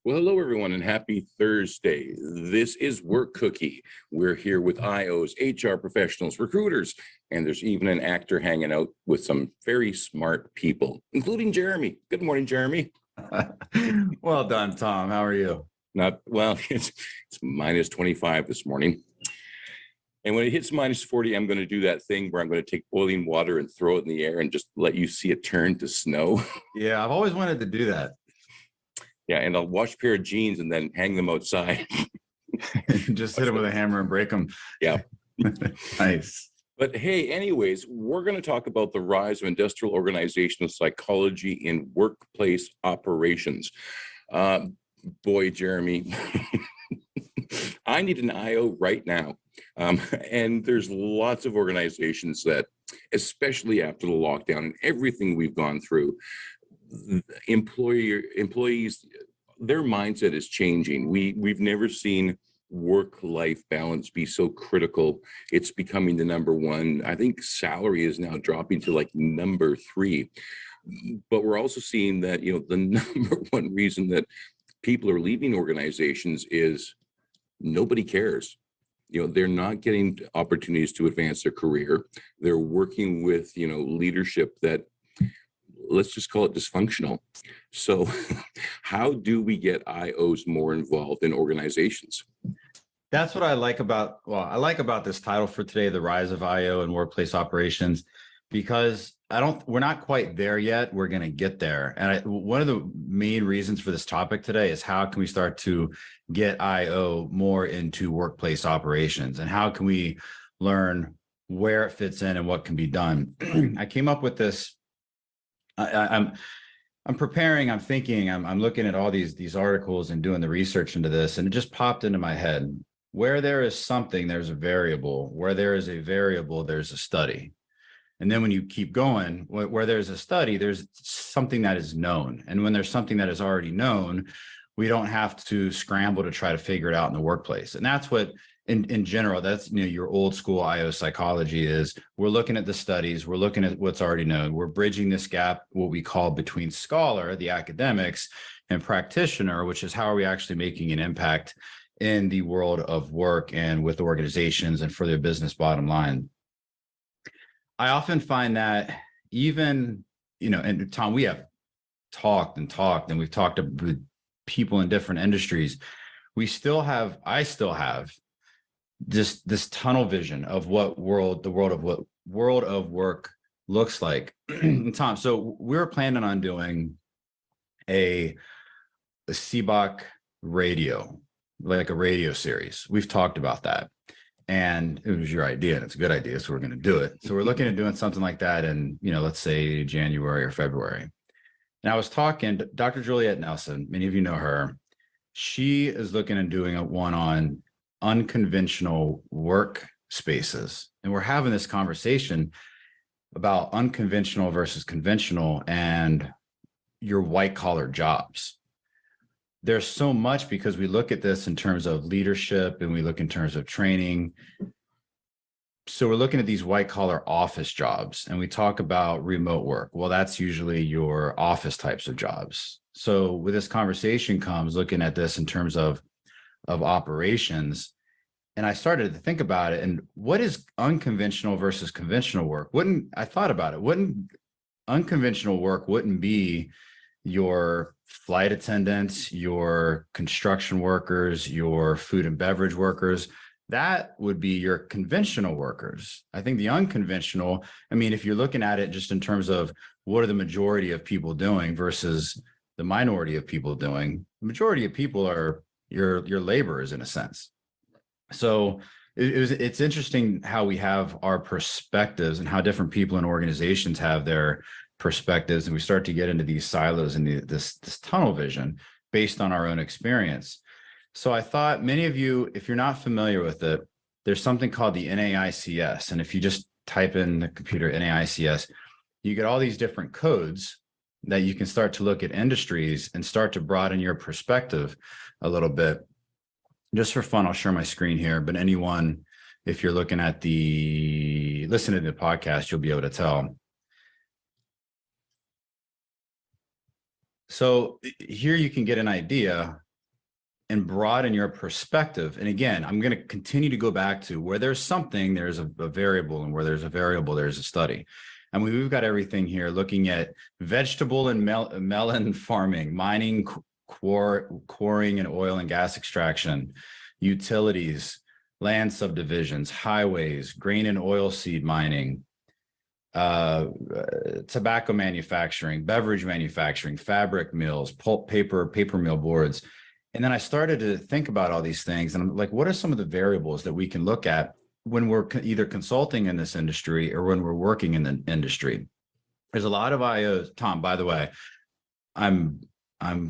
Well, hello, everyone, and happy Thursday. This is Work Cookie. We're here with IOs, HR professionals, recruiters, and there's even an actor hanging out with some very smart people, including Jeremy. Good morning, Jeremy. Well done, Tom. How are you? Not well, it's minus 25 this morning. And when it hits minus 40, I'm going to do that thing where I'm going to take boiling water and throw it in the air and just let you see it turn to snow. Yeah, I've always wanted to do that. Yeah, and I'll wash a pair of jeans and then hang them outside. Just hit them with a hammer and break them. Yeah. Nice. But hey, anyways, we're going to talk about the rise of industrial organizational psychology in workplace operations. Boy, Jeremy, I need an IO right now. And there's lots of organizations that, especially after the lockdown and everything we've gone through, employees, their mindset is changing. We've never seen work-life balance be so critical. It's becoming the number one. I think salary is now dropping to like number 3. But we're also seeing that, the number one reason that people are leaving organizations is nobody cares. They're not getting opportunities to advance their career. They're working with, leadership that, let's just call it dysfunctional. So how do we get IOs more involved in organizations? That's what I like about this title for today, The Rise of IO and Workplace Operations, because we're not quite there yet. We're going to get there. And one of the main reasons for this topic today is how can we start to get IO more into workplace operations, and how can we learn where it fits in and what can be done. I came up with this. I'm preparing, I'm thinking, I'm looking at all these articles and doing the research into this, and it just popped into my head. Where there is something, there's a variable. Where there is a variable, there's a study. And then when you keep going, where there's a study, there's something that is known. And when there's something that is already known, we don't have to scramble to try to figure it out in the workplace. And that's what, in general, that's your old school IO psychology is. We're looking at the studies, we're looking at what's already known, we're bridging this gap, what we call between scholar, the academics, and practitioner, which is how are we actually making an impact in the world of work and with organizations and for their business bottom line. I often find that even, and Tom, we have talked and we've talked with people in different industries. I still have this tunnel vision of what the world of work looks like. Tom, so we're planning on doing a CBOC radio, like a radio series. We've talked about that. And it was your idea, and it's a good idea, so we're going to do it. So we're looking at doing something like that in, let's say January or February. And I was talking to Dr. Juliet Nelson. Many of you know her. She is looking at doing one on unconventional work spaces. And we're having this conversation about unconventional versus conventional and your white collar jobs. There's so much, because we look at this in terms of leadership and we look in terms of training. So we're looking at these white collar office jobs, and we talk about remote work. Well, that's usually your office types of jobs. So with this conversation comes looking at this in terms of operations. And I started to think about it, and what is unconventional versus conventional work? I thought about it. Unconventional work wouldn't be your flight attendants, your construction workers, your food and beverage workers. That would be your conventional workers. I think the unconventional, if you're looking at it just in terms of what are the majority of people doing versus the minority of people doing, the majority of people are your laborers in a sense. So it's interesting how we have our perspectives and how different people in organizations have their perspectives, and we start to get into these silos and this tunnel vision based on our own experience. So I thought many of you, if you're not familiar with it, there's something called the NAICS. And if you just type in the computer NAICS, you get all these different codes that you can start to look at industries and start to broaden your perspective a little bit. Just for fun, I'll share my screen here, but anyone, if you're looking at listening to the podcast, you'll be able to tell. So here you can get an idea and broaden your perspective. And again, I'm going to continue to go back to where there's something, there's a variable, and where there's a variable, there's a study. I mean, we've got everything here looking at vegetable and melon farming, mining, quarrying and oil and gas extraction, utilities, land subdivisions, highways, grain and oilseed mining, tobacco manufacturing, beverage manufacturing, fabric mills, pulp, paper mill boards. And then I started to think about all these things. And I'm like, what are some of the variables that we can look at when we're either consulting in this industry or when we're working in the industry? There's a lot of IOs. Tom, by the way, I'm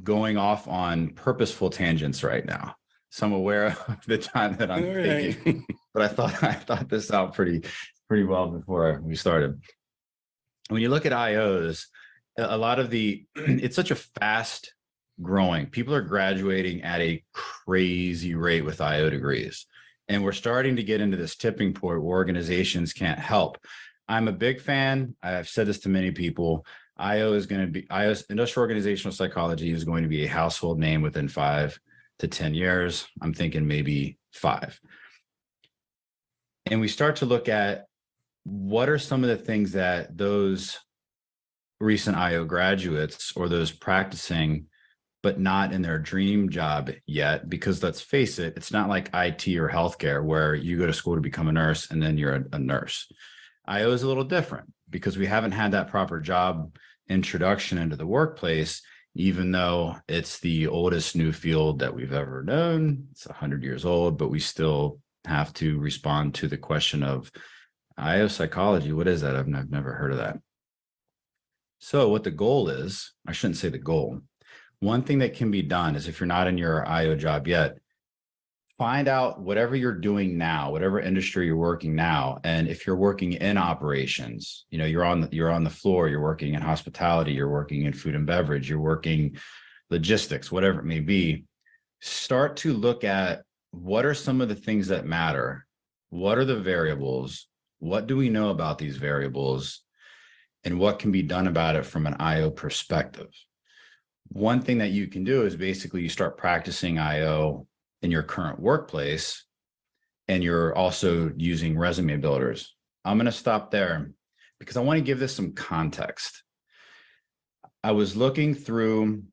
going off on purposeful tangents right now. So I'm aware of the time that I'm thinking, but I thought this out pretty well before we started. When you look at IOs, a lot of it's such a fast growing. People are graduating at a crazy rate with IO degrees. And we're starting to get into this tipping point where organizations can't help. I'm a big fan. I've said this to many people. IO's industrial organizational psychology is going to be a household name within 5 to 10 years. I'm thinking maybe 5. And we start to look at what are some of the things that those recent IO graduates or those practicing, but not in their dream job yet, because let's face it, it's not like IT or healthcare where you go to school to become a nurse and then you're a nurse. IO is a little different because we haven't had that proper job introduction into the workplace, even though it's the oldest new field that we've ever known. It's 100 years old, but we still have to respond to the question of IO psychology. What is that? I've never heard of that. So what the goal is, I shouldn't say the goal. One thing that can be done is if you're not in your IO job yet, find out whatever you're doing now, whatever industry you're working now. And if you're working in operations, you're on the floor, you're working in hospitality, you're working in food and beverage, you're working logistics, whatever it may be, start to look at what are some of the things that matter? What are the variables? What do we know about these variables? And what can be done about it from an IO perspective? One thing that you can do is basically you start practicing IO in your current workplace, and you're also using resume builders. I'm going to stop there because I want to give this some context. I was looking through,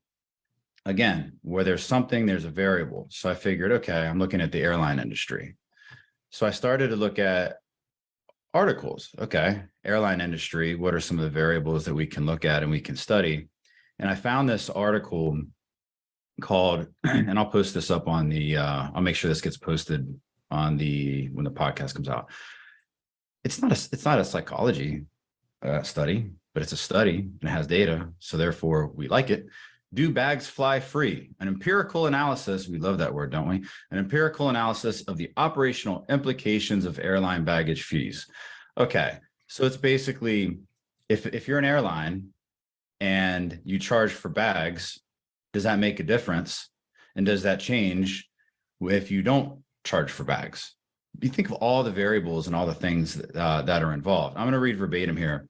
again, where there's something, there's a variable. So I figured, okay, I'm looking at the airline industry. So I started to look at articles. Okay, airline industry, what are some of the variables that we can look at and we can study? And I found this article called, and I'll post this up on I'll make sure this gets posted on when the podcast comes out. It's not a psychology study, but it's a study and it has data. So therefore we like it. Do bags fly free? An empirical analysis. We love that word, don't we? An empirical analysis of the operational implications of airline baggage fees. Okay. So it's basically, if you're an airline and you charge for bags, does that make a difference? And does that change if you don't charge for bags? You think of all the variables and all the things that are involved. I'm going to read verbatim here.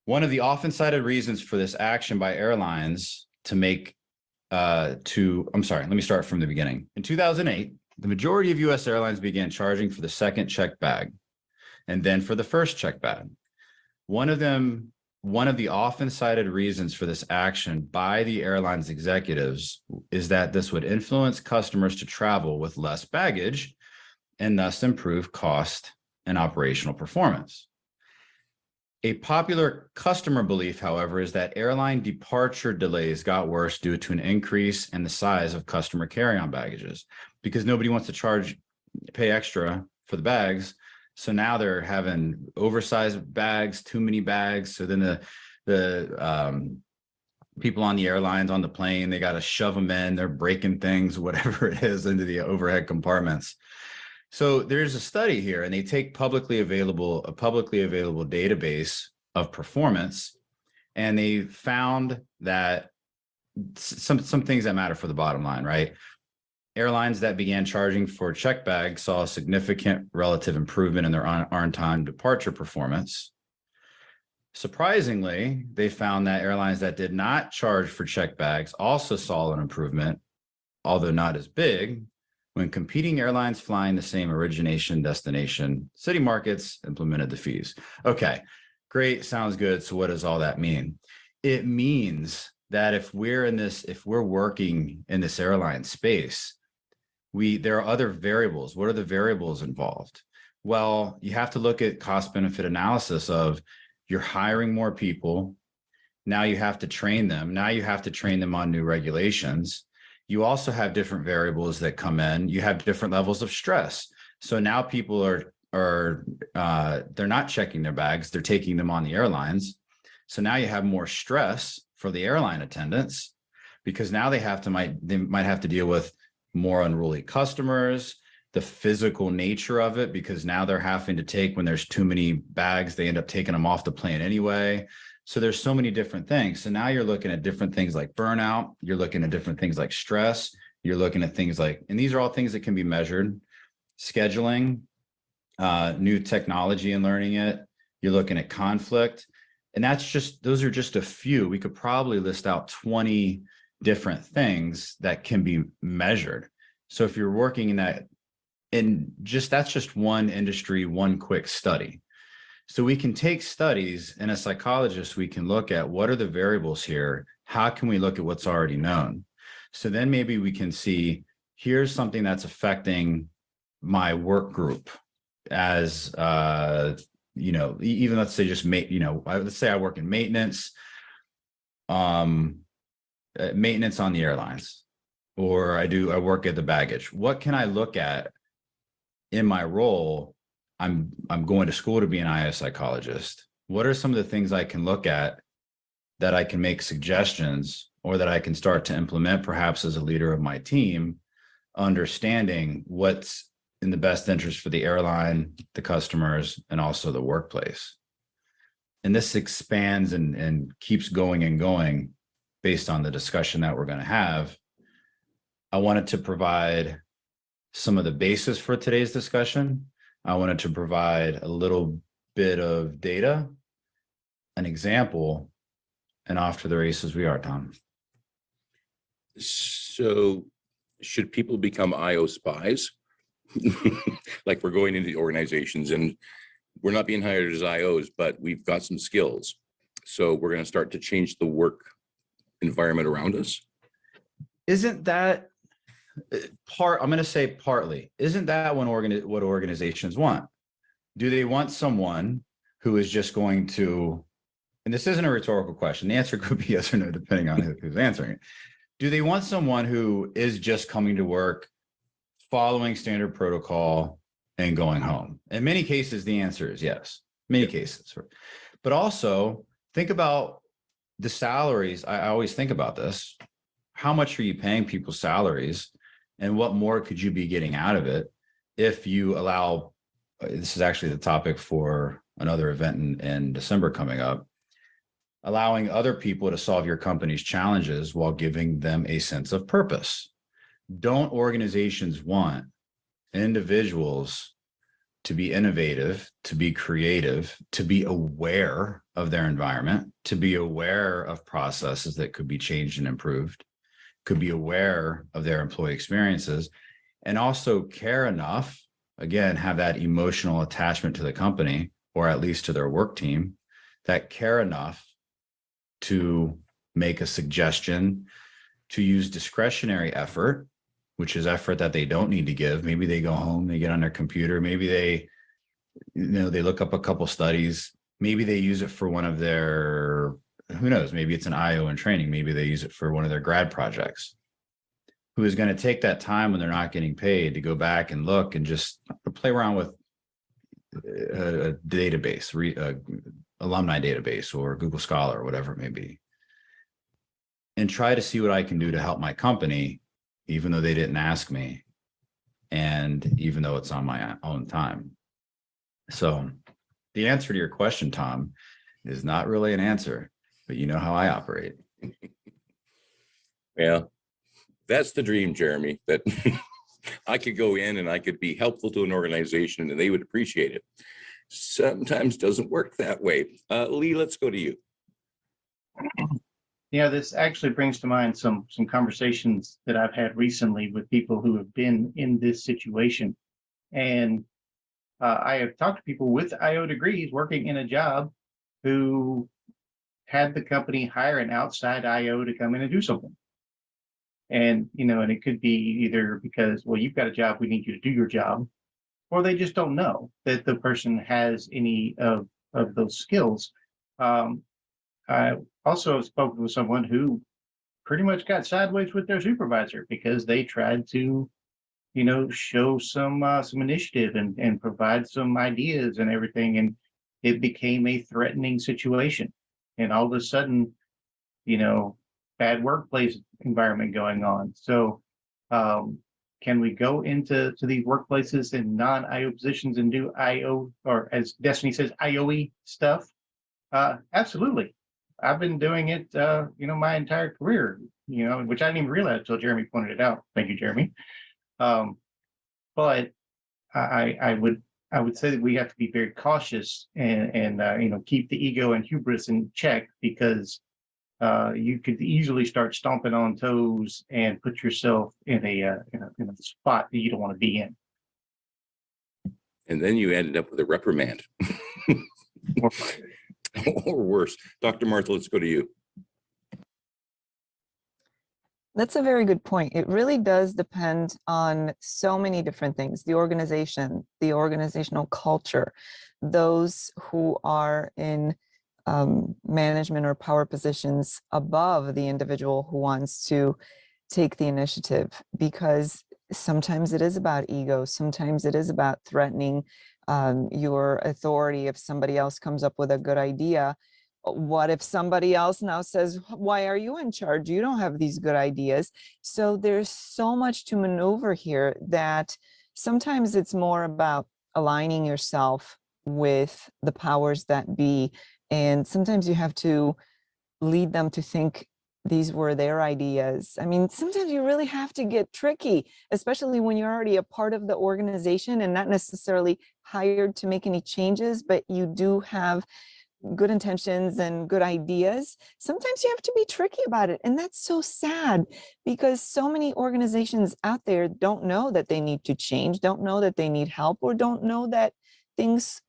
One of the often cited reasons for this action by airlines let me start from the beginning. In 2008, the majority of US airlines began charging for the second checked bag and then for the first checked bag. One of the often cited reasons for this action by the airline's executives is that this would influence customers to travel with less baggage and thus improve cost and operational performance. A popular customer belief, however, is that airline departure delays got worse due to an increase in the size of customer carry-on baggages because nobody wants to pay extra for the bags. So now they're having oversized bags, too many bags. So then the people on the airlines on the plane, they got to shove them in, they're breaking things, whatever it is, into the overhead compartments. So there's a study here, and they take a publicly available database of performance, and they found that some things that matter for the bottom line, right? Airlines that began charging for checked bags saw a significant relative improvement in their on-time departure performance. Surprisingly, they found that airlines that did not charge for checked bags also saw an improvement although not as big, when competing airlines flying the same origination destination city markets implemented the fees. Okay, great, sounds good. So what does all that mean? It means that if we're working in this airline space, there are other variables. What are the variables involved? Well, you have to look at cost benefit analysis of you're hiring more people. Now you have to train them. Now you have to train them on new regulations. You also have different variables that come in. You have different levels of stress. So now people are they're not checking their bags. They're taking them on the airlines. So now you have more stress for the airline attendants because now they might have to deal with more unruly customers, the physical nature of it, because now they're having to take, when there's too many bags, they end up taking them off the plane anyway. So there's so many different things. So now you're looking at different things like burnout. You're looking at different things like stress. You're looking at things like, and these are all things that can be measured, scheduling, new technology and learning it. You're looking at conflict. And those are just a few. We could probably list out 20 different things that can be measured. So if you're working in that, that's just one industry, one quick study. So we can take studies, and as psychologists, we can look at what are the variables here? How can we look at what's already known? So then maybe we can see, here's something that's affecting my work group as, even let's say let's say I work in maintenance, maintenance on the airlines, or I work at the baggage. What can I look at in my role? I'm going to school to be an IO psychologist. What are some of the things I can look at that I can make suggestions or that I can start to implement perhaps as a leader of my team, understanding what's in the best interest for the airline, the customers, and also the workplace. And this expands and keeps going and going based on the discussion that we're going to have. I wanted to provide some of the basis for today's discussion. I wanted to provide a little bit of data, an example, and off to the races we are, Tom. So should people become IO spies? Like we're going into organizations and we're not being hired as IOs, but we've got some skills. So we're going to start to change the work environment around us. Isn't that I'm going to say partly, isn't that what organizations want? Do they want someone who is just going to, and this isn't a rhetorical question, the answer could be yes or no, depending on who's answering it. Do they want someone who is just coming to work, following standard protocol and going home? In many cases, the answer is yes, many cases. But also think about the salaries. I always think about this. How much are you paying people's salaries? And what more could you be getting out of it if you allow, this is actually the topic for another event in December coming up, allowing other people to solve your company's challenges while giving them a sense of purpose. Don't organizations want individuals to be innovative, to be creative, to be aware of their environment, to be aware of processes that could be changed and improved, could be aware of their employee experiences, and also care enough, again, have that emotional attachment to the company, or at least to their work team, that care enough to make a suggestion, to use discretionary effort, which is effort that they don't need to give. Maybe they go home, they get on their computer, maybe they look up a couple studies, maybe they use it for one of their, who knows, maybe it's an IO in training, maybe they use it for one of their grad projects. Who is going to take that time when they're not getting paid to go back and look and just play around with a database, alumni database or Google Scholar or whatever it may be, and try to see what I can do to help my company, even though they didn't ask me, and even though it's on my own time. So the answer to your question, Tom, is not really an answer, but you know how I operate. Yeah, that's the dream, Jeremy, that I could go in and I could be helpful to an organization and they would appreciate it. Sometimes doesn't work that way. Lee, let's go to you. This actually brings to mind some conversations that I've had recently with people who have been in this situation. And I have talked to people with IO degrees working in a job who had the company hire an outside IO to come in and do something. And, and it could be either because, well, you've got a job, we need you to do your job, or they just don't know that the person has any of those skills. I also spoke with someone who pretty much got sideways with their supervisor because they tried to, show some initiative and provide some ideas and everything, and it became a threatening situation. And all of a sudden, bad workplace environment going on. So, can we go into these workplaces in non-IO positions and do IO, or as Destiny says, IOE stuff? Absolutely. I've been doing it, my entire career, which I didn't even realize until Jeremy pointed it out. Thank you, Jeremy. But I would say that we have to be very cautious and keep the ego and hubris in check, because you could easily start stomping on toes and put yourself in a spot that you don't want to be in. And then you ended up with a reprimand. Or worse. Dr. Martha, let's go to you. That's a very good point. It really does depend on so many different things: the organization, the organizational culture, those who are in management or power positions above the individual who wants to take the initiative, because sometimes it is about ego. Sometimes it is about threatening your authority. If somebody else comes up with a good idea, what if somebody else now says, why are you in charge? You don't have these good ideas. So there's so much to maneuver here that sometimes it's more about aligning yourself with the powers that be. And sometimes you have to lead them to think these were their ideas. I mean, sometimes you really have to get tricky, especially when you're already a part of the organization and not necessarily hired to make any changes, but you do have good intentions and good ideas. Sometimes you have to be tricky about it. And that's so sad, because so many organizations out there don't know that they need to change, don't know that they need help, or don't know that things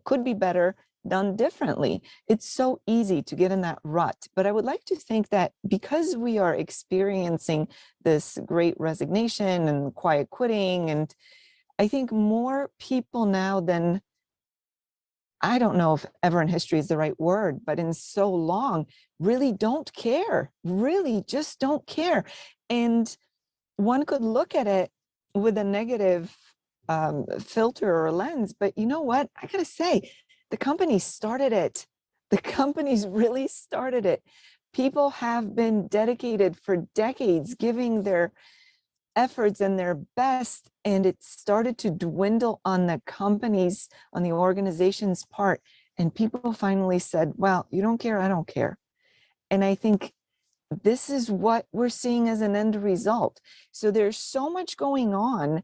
could be better done differently. It's so easy to get in that rut. But I would like to think that because we are experiencing this great resignation and quiet quitting, and I think more people now than, I don't know if ever in history is the right word, but in so long, really don't care, really just don't care. And one could look at it with a negative filter or lens, but you know what? I gotta say, the company started it. The companies really started it. People have been dedicated for decades, giving their efforts and their best, and it started to dwindle on the company's, on the organization's part. And people finally said, well, you don't care, I don't care. And I think this is what we're seeing as an end result. So there's so much going on.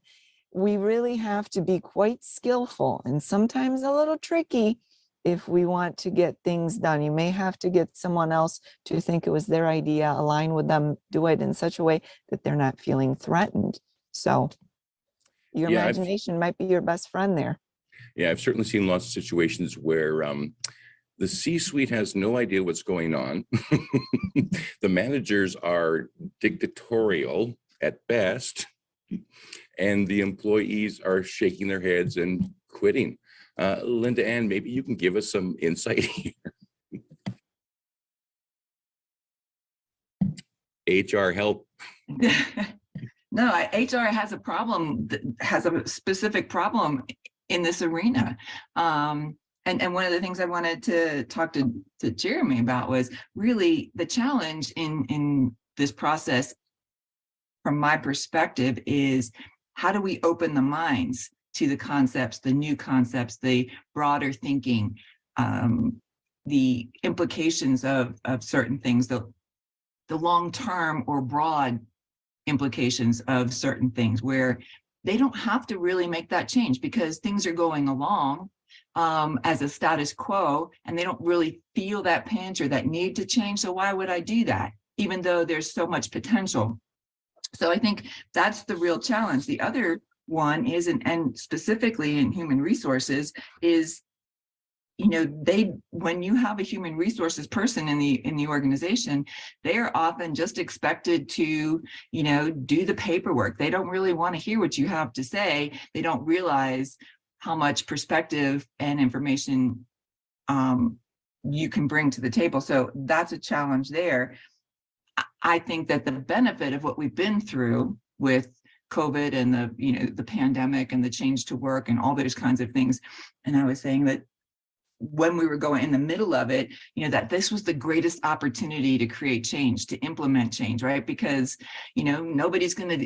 We really have to be quite skillful and sometimes a little tricky if we want to get things done. You may have to get someone else to think it was their idea, align with them, do it in such a way that they're not feeling threatened. So your imagination might be your best friend there. Yeah, I've certainly seen lots of situations where the C-suite has no idea what's going on. The managers are dictatorial at best, and the employees are shaking their heads and quitting. Linda Ann, maybe you can give us some insight here. HR help. No, HR has a problem, has a specific problem in this arena. And one of the things I wanted to talk to Jeremy about was really the challenge in this process, from my perspective, is how do we open the minds to the concepts, the new concepts, the broader thinking, the implications of certain things, the long-term or broad implications of certain things, where they don't have to really make that change because things are going along as a status quo, and they don't really feel that pinch or that need to change. So why would I do that, even though there's so much potential? So I think that's the real challenge. The other one is, and specifically in human resources, is, you know, when you have a human resources person in the organization, they are often just expected to, you know, do the paperwork. They don't really want to hear what you have to say. They don't realize how much perspective and information you can bring to the table. So that's a challenge there. I think that the benefit of what we've been through with COVID and the, you know, the pandemic and the change to work and all those kinds of things. And I was saying that when we were going in the middle of it, you know, that this was the greatest opportunity to create change, to implement change, right? Because, you know, nobody's gonna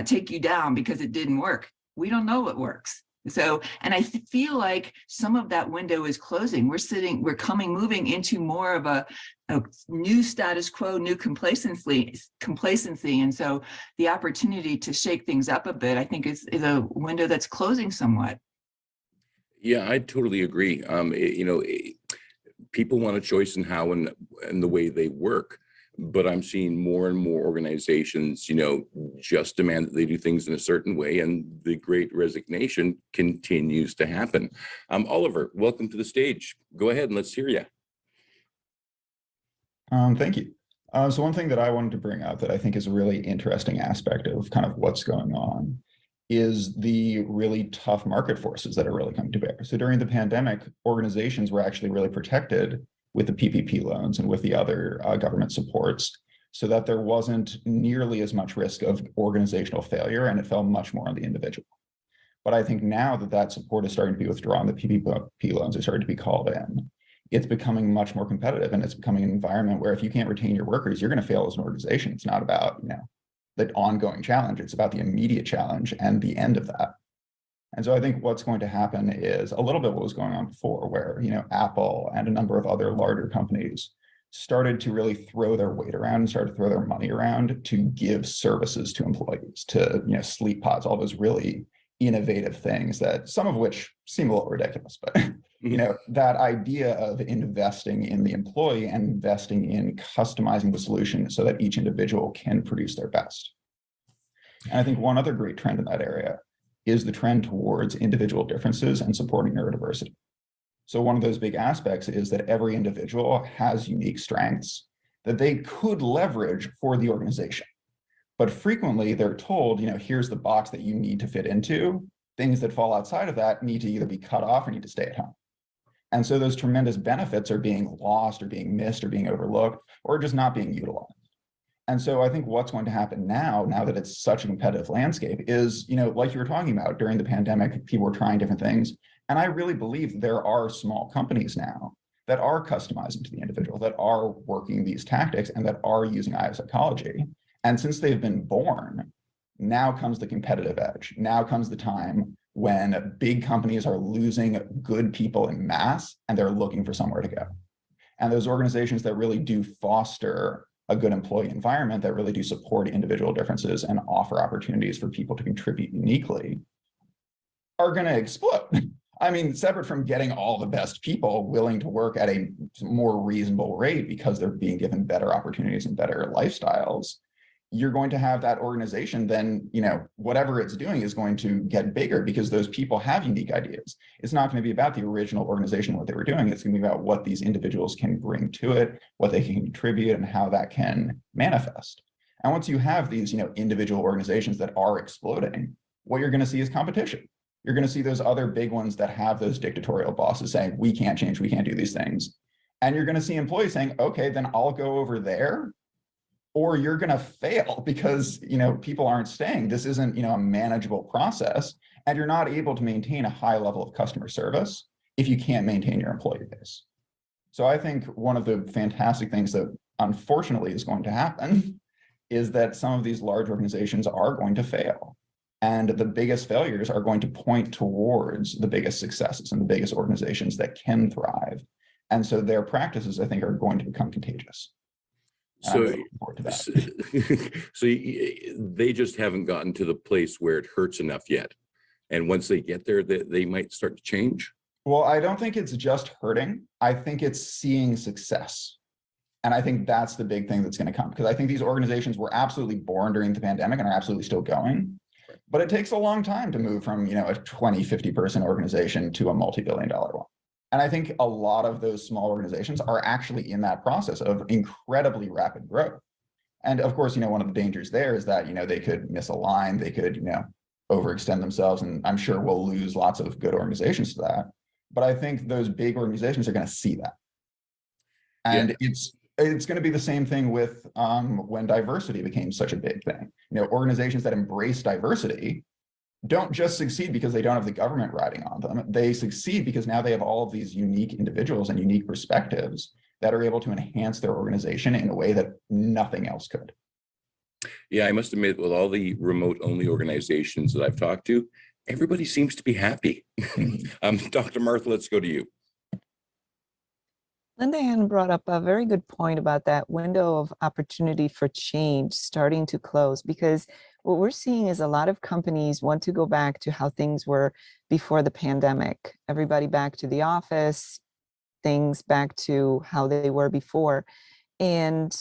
take you down because it didn't work. We don't know what works. So, and I feel like some of that window is closing. We're moving into more of a new status quo, new complacency. And so the opportunity to shake things up a bit, I think is a window that's closing somewhat. Yeah, I totally agree. People want a choice in how and the way they work, but I'm seeing more and more organizations, you know, just demand that they do things in a certain way, and the Great Resignation continues to happen. Oliver, welcome to the stage. Go ahead and let's hear you. Thank you. So one thing that I wanted to bring up that I think is a really interesting aspect of kind of what's going on is the really tough market forces that are really coming to bear. So during the pandemic, organizations were actually really protected with the PPP loans and with the other government supports, so that there wasn't nearly as much risk of organizational failure, and it fell much more on the individual. But I think now that that support is starting to be withdrawn, the PPP loans are starting to be called in, it's becoming much more competitive, and it's becoming an environment where if you can't retain your workers, you're going to fail as an organization. It's not about, you know, the ongoing challenge, it's about the immediate challenge and the end of that. And so I think what's going to happen is a little bit what was going on before, where, you know, Apple and a number of other larger companies started to really throw their weight around and started to throw their money around to give services to employees, to, you know, sleep pods, all those really innovative things that some of which seem a little ridiculous, but you know, that idea of investing in the employee and investing in customizing the solution so that each individual can produce their best. And I think one other great trend in that area is the trend towards individual differences and supporting neurodiversity. So one of those big aspects is that every individual has unique strengths that they could leverage for the organization. But frequently they're told, you know, here's the box that you need to fit into. Things that fall outside of that need to either be cut off or need to stay at home. And so those tremendous benefits are being lost or being missed or being overlooked or just not being utilized. And so I think what's going to happen now that it's such a competitive landscape is, you know, like you were talking about during the pandemic, people were trying different things. And I really believe there are small companies now that are customizing to the individual, that are working these tactics and that are using IO psychology. And since they've been born, now comes the competitive edge. Now comes the time when big companies are losing good people in mass and they're looking for somewhere to go. And those organizations that really do foster a good employee environment, that really do support individual differences and offer opportunities for people to contribute uniquely, are going to explode. I mean, separate from getting all the best people willing to work at a more reasonable rate because they're being given better opportunities and better lifestyles, you're going to have that organization then, you know, whatever it's doing is going to get bigger because those people have unique ideas. It's not going to be about the original organization, what they were doing. It's going to be about what these individuals can bring to it, what they can contribute, and how that can manifest. And once you have these, you know, individual organizations that are exploding, what you're going to see is competition. You're going to see those other big ones that have those dictatorial bosses saying, we can't change, we can't do these things. And you're going to see employees saying, okay, then I'll go over there, or you're going to fail because, you know, people aren't staying. This isn't, you know, a manageable process, and you're not able to maintain a high level of customer service if you can't maintain your employee base. So I think one of the fantastic things that unfortunately is going to happen is that some of these large organizations are going to fail. And the biggest failures are going to point towards the biggest successes and the biggest organizations that can thrive. And so their practices, I think, are going to become contagious. So they just haven't gotten to the place where it hurts enough yet. And once they get there, they might start to change. Well, I don't think it's just hurting. I think it's seeing success. And I think that's the big thing that's going to come, because I think these organizations were absolutely born during the pandemic and are absolutely still going. But it takes a long time to move from, a 20, 50 person organization to a multi-billion-dollar one. And I think a lot of those small organizations are actually in that process of incredibly rapid growth. And of course, one of the dangers there is that, they could misalign, they could, overextend themselves. And I'm sure we'll lose lots of good organizations to that. But I think those big organizations are going to see that. And it's going to be the same thing with when diversity became such a big thing. Organizations that embrace diversity don't just succeed because they don't have the government riding on them. They succeed because now they have all of these unique individuals and unique perspectives that are able to enhance their organization in a way that nothing else could. Yeah, I must admit, with all the remote only organizations that I've talked to, everybody seems to be happy. Dr. Martha, let's go to you. Linda Ann brought up a very good point about that window of opportunity for change starting to close, because what we're seeing is a lot of companies want to go back to how things were before the pandemic. Everybody back to the office, things back to how they were before. And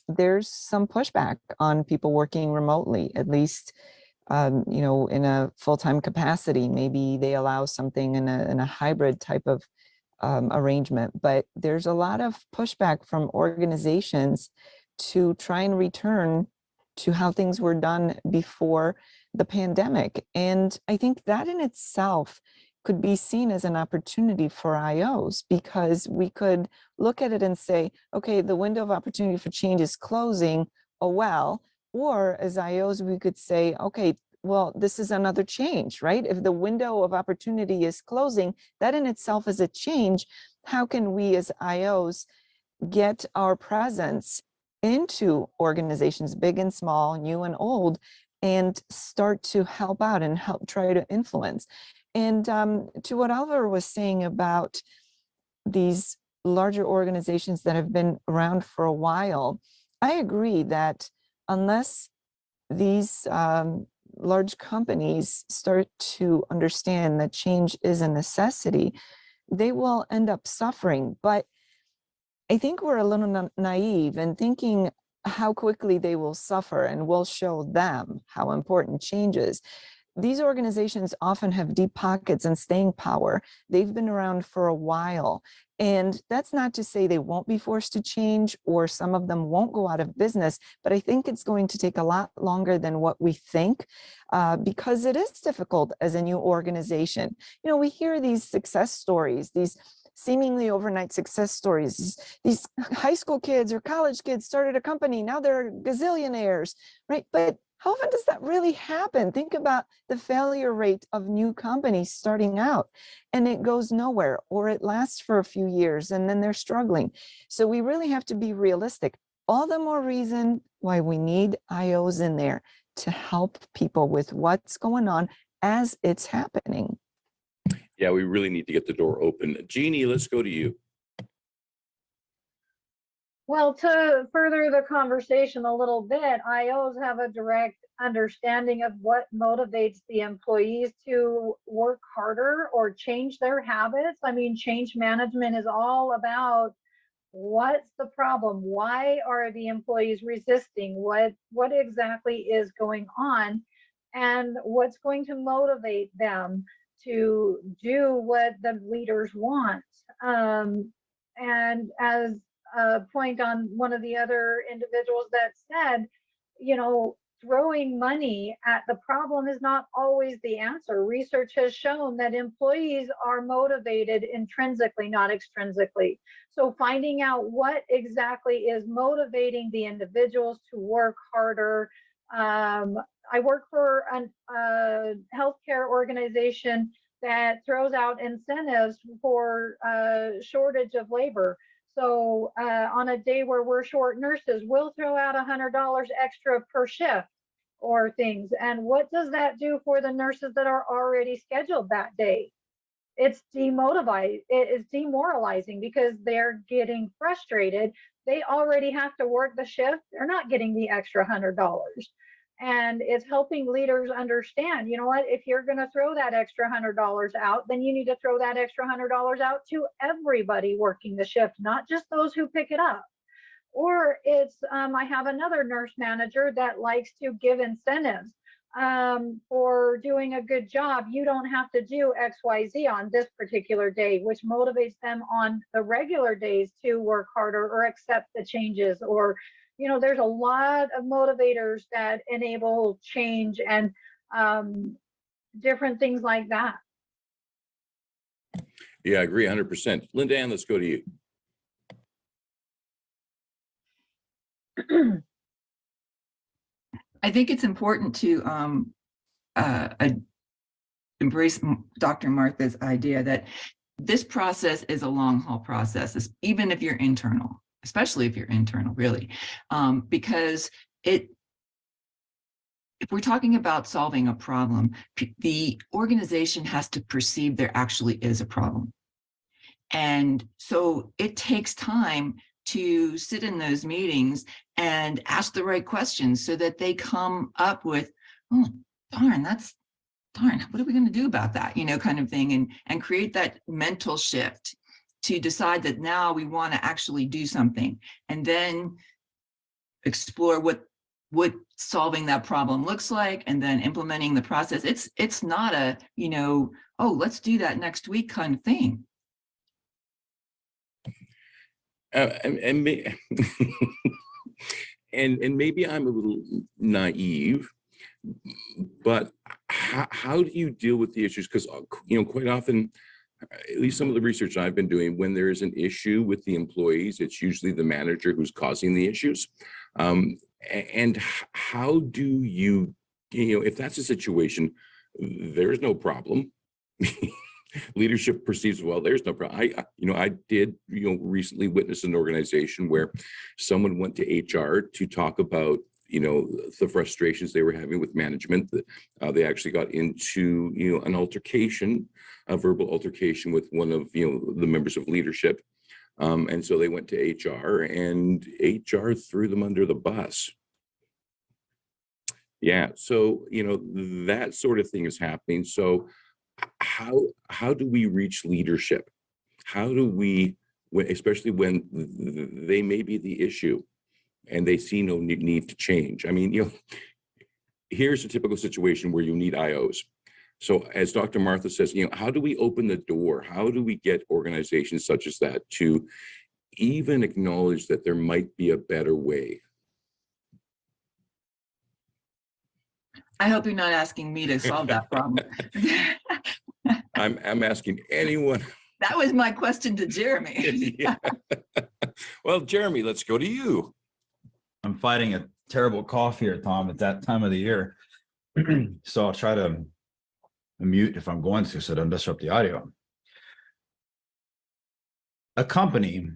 there's some pushback on people working remotely, at least in a full-time capacity. Maybe they allow something in a hybrid type of arrangement, but there's a lot of pushback from organizations to try and return to how things were done before the pandemic. And I think that in itself could be seen as an opportunity for IOs, because we could look at it and say, okay, the window of opportunity for change is closing. Oh, well. Or as IOs, we could say, okay, well, this is another change, right? If the window of opportunity is closing, that in itself is a change. How can we as IOs get our presence into organizations, big and small, new and old, and start to help out and help try to influence? And to what Oliver was saying about these larger organizations that have been around for a while, I agree that unless these large companies start to understand that change is a necessity, they will end up suffering. But I think we're a little naive in thinking how quickly they will suffer, and we'll show them how important change is. These organizations often have deep pockets and staying power. They've been around for a while. And that's not to say they won't be forced to change, or some of them won't go out of business, but I think it's going to take a lot longer than what we think, because it is difficult as a new organization. We hear these success stories, these seemingly overnight success stories. These high school kids or college kids started a company, now they're gazillionaires, right? But how often does that really happen? Think about the failure rate of new companies starting out, and it goes nowhere, or it lasts for a few years and then they're struggling. So we really have to be realistic. All the more reason why we need IOs in there to help people with what's going on as it's happening. Yeah, we really need to get the door open. Jeannie, let's go to you. Well, to further the conversation a little bit, IOs have a direct understanding of what motivates the employees to work harder or change their habits. I mean, change management is all about what's the problem? Why are the employees resisting? What exactly is going on? And what's going to motivate them to do what the leaders want? And as a point on one of the other individuals that said, throwing money at the problem is not always the answer. Research has shown that employees are motivated intrinsically, not extrinsically. So finding out what exactly is motivating the individuals to work harder. I work for a healthcare organization that throws out incentives for shortage of labor. So on a day where we're short nurses, we'll throw out $100 extra per shift or things. And what does that do for the nurses that are already scheduled that day? It's demoralizing because they're getting frustrated. They already have to work the shift. They're not getting the extra $100. And it's helping leaders understand, you know what, if you're going to throw that extra $100 out, then you need to throw that extra $100 out to everybody working the shift, not just those who pick it up. Or it's, I have another nurse manager that likes to give incentives for doing a good job. You don't have to do XYZ on this particular day, which motivates them on the regular days to work harder or accept the changes. Or, you know, there's a lot of motivators that enable change and different things like that. Yeah, I agree 100%. Linda Ann, let's go to you. I think it's important to embrace Dr. Martha's idea that this process is a long haul process, even if you're internal, especially if you're internal, really, because if we're talking about solving a problem, the organization has to perceive there actually is a problem. And so it takes time to sit in those meetings and ask the right questions so that they come up with, oh, darn, what are we going to do about that? You know, kind of thing, and create that mental shift to decide that now we want to actually do something, and then explore what solving that problem looks like, and then implementing the process. It's not a, you know, oh, let's do that next week kind of thing. And maybe I'm a little naive, but how do you deal with the issues? Because, you know, quite often, at least some of the research I've been doing, when there is an issue with the employees, it's usually the manager who's causing the issues. And how do you, you know, if that's a situation, there's no problem. Leadership perceives, well, there's no problem. I did, recently witness an organization where someone went to HR to talk about, the frustrations they were having with management. They actually got into, an altercation, a verbal altercation with one of, the members of leadership. And so they went to HR, and HR threw them under the bus. Yeah, so, that sort of thing is happening. So how do we reach leadership? How do we, especially when they may be the issue and they see no need to change? I mean, here's a typical situation where you need IOs. So as Dr. Martha says, how do we open the door? How do we get organizations such as that to even acknowledge that there might be a better way? I hope you're not asking me to solve that problem. I'm asking anyone. That was my question to Jeremy. Yeah. Well, Jeremy, let's go to you. I'm fighting a terrible cough here, Tom, at that time of the year. So I'll try to mute if I'm going to, so don't disrupt the audio. A company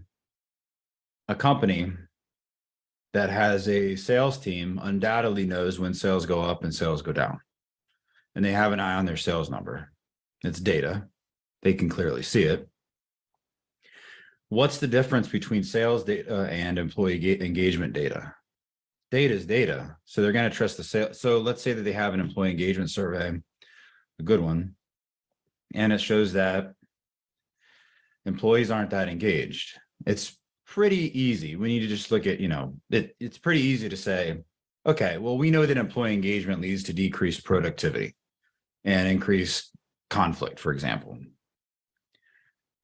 that has a sales team undoubtedly knows when sales go up and sales go down. And they have an eye on their sales number. It's data. They can clearly see it. What's the difference between sales data and employee engagement data? Data is data. So they're going to trust the sale. So let's say that they have an employee engagement survey, a good one, and it shows that employees aren't that engaged. It's pretty easy. We need to just look at, it's pretty easy to say, okay, well, we know that employee engagement leads to decreased productivity and increased conflict, for example.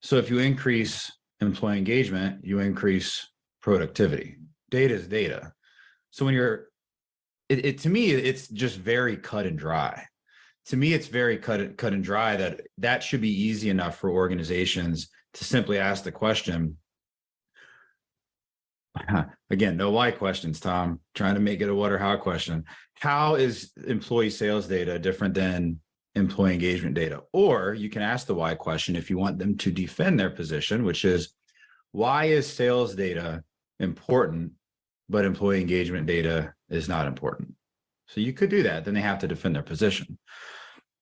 So if you increase employee engagement, you increase productivity. Data is data. So when to me, it's just very cut and dry. To me, it's very cut and dry that should be easy enough for organizations to simply ask the question. Again, no why questions, Tom, trying to make it a what or how question. How is employee sales data different than employee engagement data? Or you can ask the why question if you want them to defend their position, which is, why is sales data important, but employee engagement data is not important? So you could do that. Then they have to defend their position.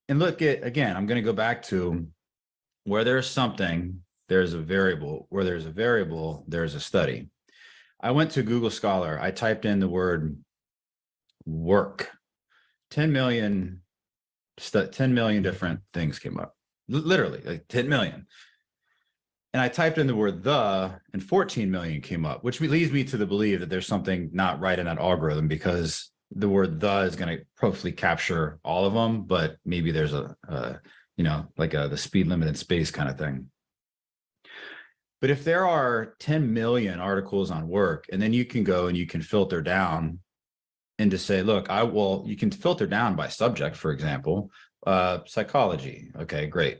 And look at, again, I'm going to go back to where there's something, there's a variable. Where there's a variable, there's a study. I went to Google Scholar. I typed in the word work 10 million 10 million different things came up. Literally, like 10 million. And I typed in the word the, and 14 million came up, which leads me to the belief that there's something not right in that algorithm, because the word the is going to hopefully capture all of them, but maybe there's the speed limit in space kind of thing. But if there are 10 million articles on work, and then you can go and you can filter down and to say, look, you can filter down by subject, for example, psychology. Okay, great.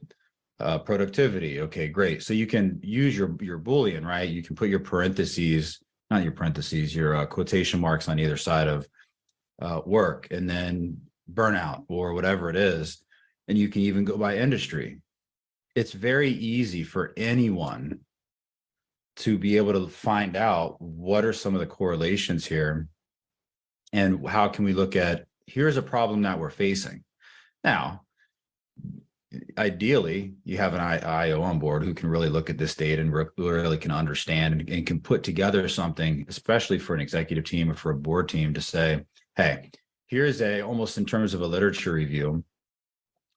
Productivity. Okay, great. So you can use your Boolean, right? You can put your your quotation marks on either side of work, and then burnout or whatever it is. And you can even go by industry. It's very easy for anyone to be able to find out what are some of the correlations here, and how can we look at, here's a problem that we're facing. Now, ideally, you have an IO on board who can really look at this data and really can understand and can put together something, especially for an executive team or for a board team, to say, hey, here's almost in terms of a literature review,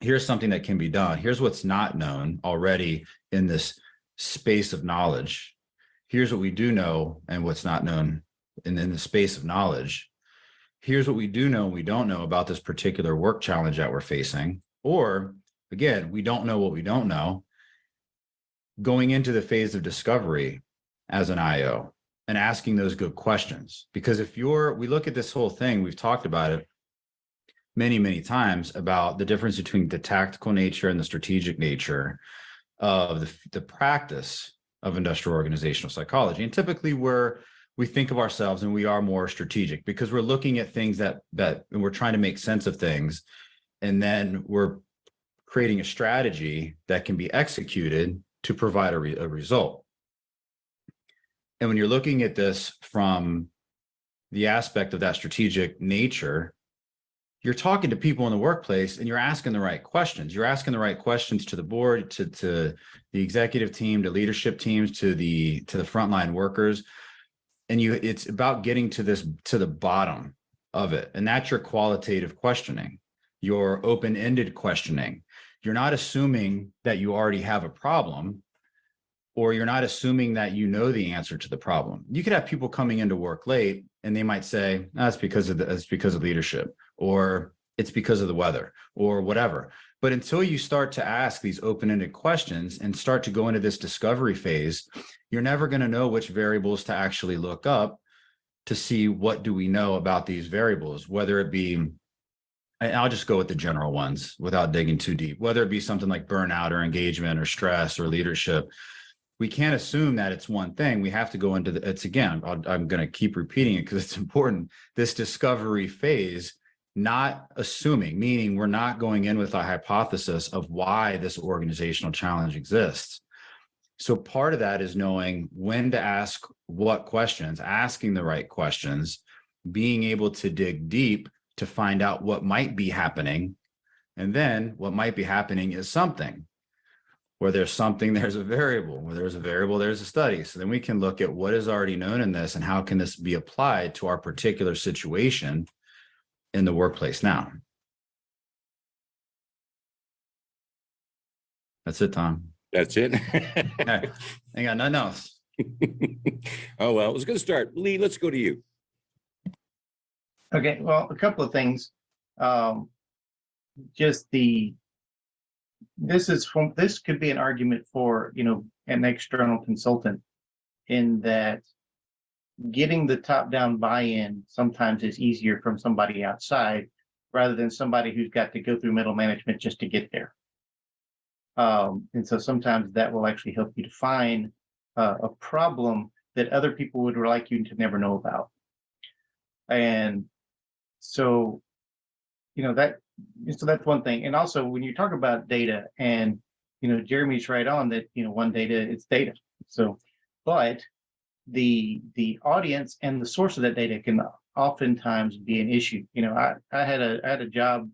here's something that can be done. Here's what's not known already in this space of knowledge. Here's what we do know and what's not known in the space of knowledge. Here's what we do know and we don't know about this particular work challenge that we're facing. Or again, we don't know what we don't know. Going into the phase of discovery as an IO and asking those good questions. Because we look at this whole thing, we've talked about it many, many times about the difference between the tactical nature and the strategic nature of the practice of industrial organizational psychology. And typically we think of ourselves and we are more strategic because we're looking at things that and we're trying to make sense of things. And then we're creating a strategy that can be executed to provide a result. And when you're looking at this from the aspect of that strategic nature, you're talking to people in the workplace and you're asking the right questions. You're asking the right questions to the board, to the executive team, to leadership teams, to the frontline workers. And it's about getting to the bottom of it. And that's your qualitative questioning, your open-ended questioning. You're not assuming that you already have a problem, or you're not assuming that you know the answer to the problem. You could have people coming into work late and they might say, it's because of leadership, or it's because of the weather, or whatever. But until you start to ask these open-ended questions and start to go into this discovery phase, you're never going to know which variables to actually look up to see what do we know about these variables, whether it be, and I'll just go with the general ones without digging too deep, whether it be something like burnout or engagement or stress or leadership. We can't assume that it's one thing. We have to go into it's again, I'm going to keep repeating it because it's important. This discovery phase, not assuming, meaning we're not going in with a hypothesis of why this organizational challenge exists. So part of that is knowing when to ask what questions, asking the right questions, being able to dig deep to find out what might be happening. And then what might be happening is something. Where there's something, there's a variable. Where there's a variable, there's a study. So then we can look at what is already known in this and how can this be applied to our particular situation in the workplace now. That's it, Tom. That's it. I ain't got nothing else. Oh, well, I was going to start. Lee, let's go to you. Okay, well, a couple of things. This could be an argument for, an external consultant, in that getting the top-down buy-in sometimes is easier from somebody outside rather than somebody who's got to go through middle management just to get there. And so sometimes that will actually help you define a problem that other people would like you to never know about. And so, so that's one thing. And also when you talk about data, and, Jeremy's right on that, one data, it's data. So, but the audience and the source of that data can oftentimes be an issue. I had a job,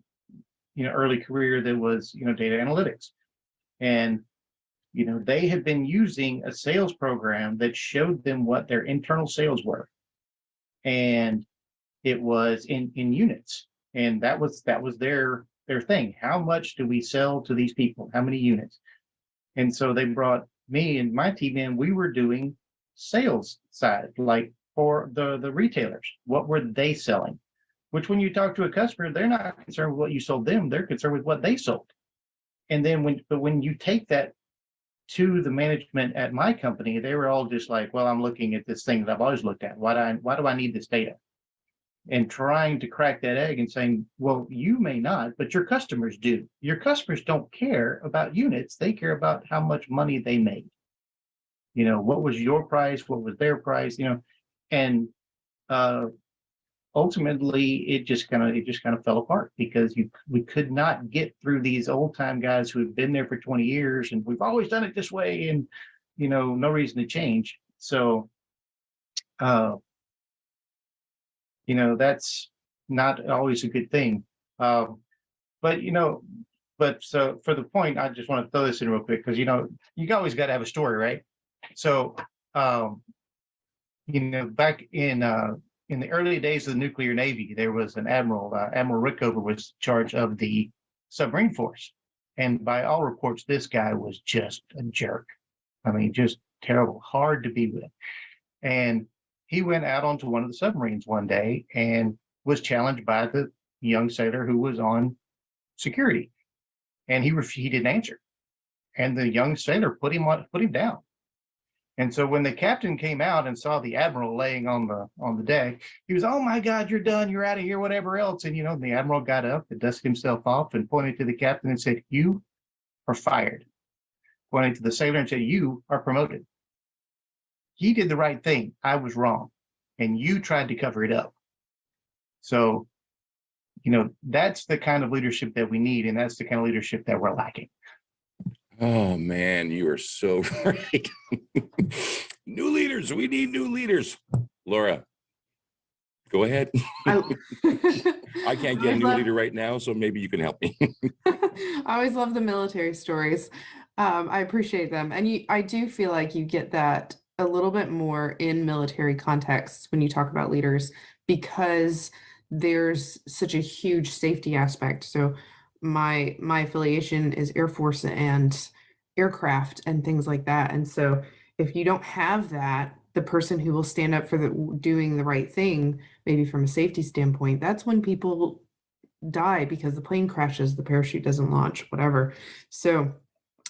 early career that was, data analytics. And, they had been using a sales program that showed them what their internal sales were. And it was in units. And that was their thing. How much do we sell to these people? How many units? And so they brought me and my team in. We were doing sales side, like for the retailers. What were they selling? Which when you talk to a customer, they're not concerned with what you sold them. They're concerned with what they sold. And then when you take that to the management at my company, they were all just like, well, I'm looking at this thing that I've always looked at. Why do I need this data? And trying to crack that egg and saying, well, you may not, but your customers do. Your customers don't care about units. They care about how much money they made. What was your price? What was their price? And ultimately it just kind of fell apart because we could not get through these old time guys who have been there for 20 years and we've always done it this way and no reason to change. So that's not always a good thing. But so for the point, I just want to throw this in real quick because you always got to have a story, right? So back in the early days of the nuclear navy, there was an admiral, Admiral Rickover was in charge of the submarine force, and by all reports, this guy was just a jerk. I mean, just terrible, hard to be with, and he went out onto one of the submarines one day and was challenged by the young sailor who was on security, and he didn't answer, and the young sailor put him down. And so when the captain came out and saw the admiral laying on the deck, he was, oh my God, you're done, you're out of here, whatever else. And the admiral got up and dusted himself off and pointed to the captain and said, you are fired. Pointing to the sailor and said, you are promoted. He did the right thing. I was wrong. And you tried to cover it up. So, that's the kind of leadership that we need. And that's the kind of leadership that we're lacking. Oh man, you are so right. New leaders. We need new leaders. Laura, go ahead. I can't get a new leader right now, so maybe you can help me. I always love the military stories. I appreciate them. And I do feel like you get that a little bit more in military contexts when you talk about leaders, because there's such a huge safety aspect. So my affiliation is Air Force and aircraft and things like that. And so if you don't have that, the person who will stand up for doing the right thing, maybe from a safety standpoint, that's when people die because the plane crashes, the parachute doesn't launch, whatever. So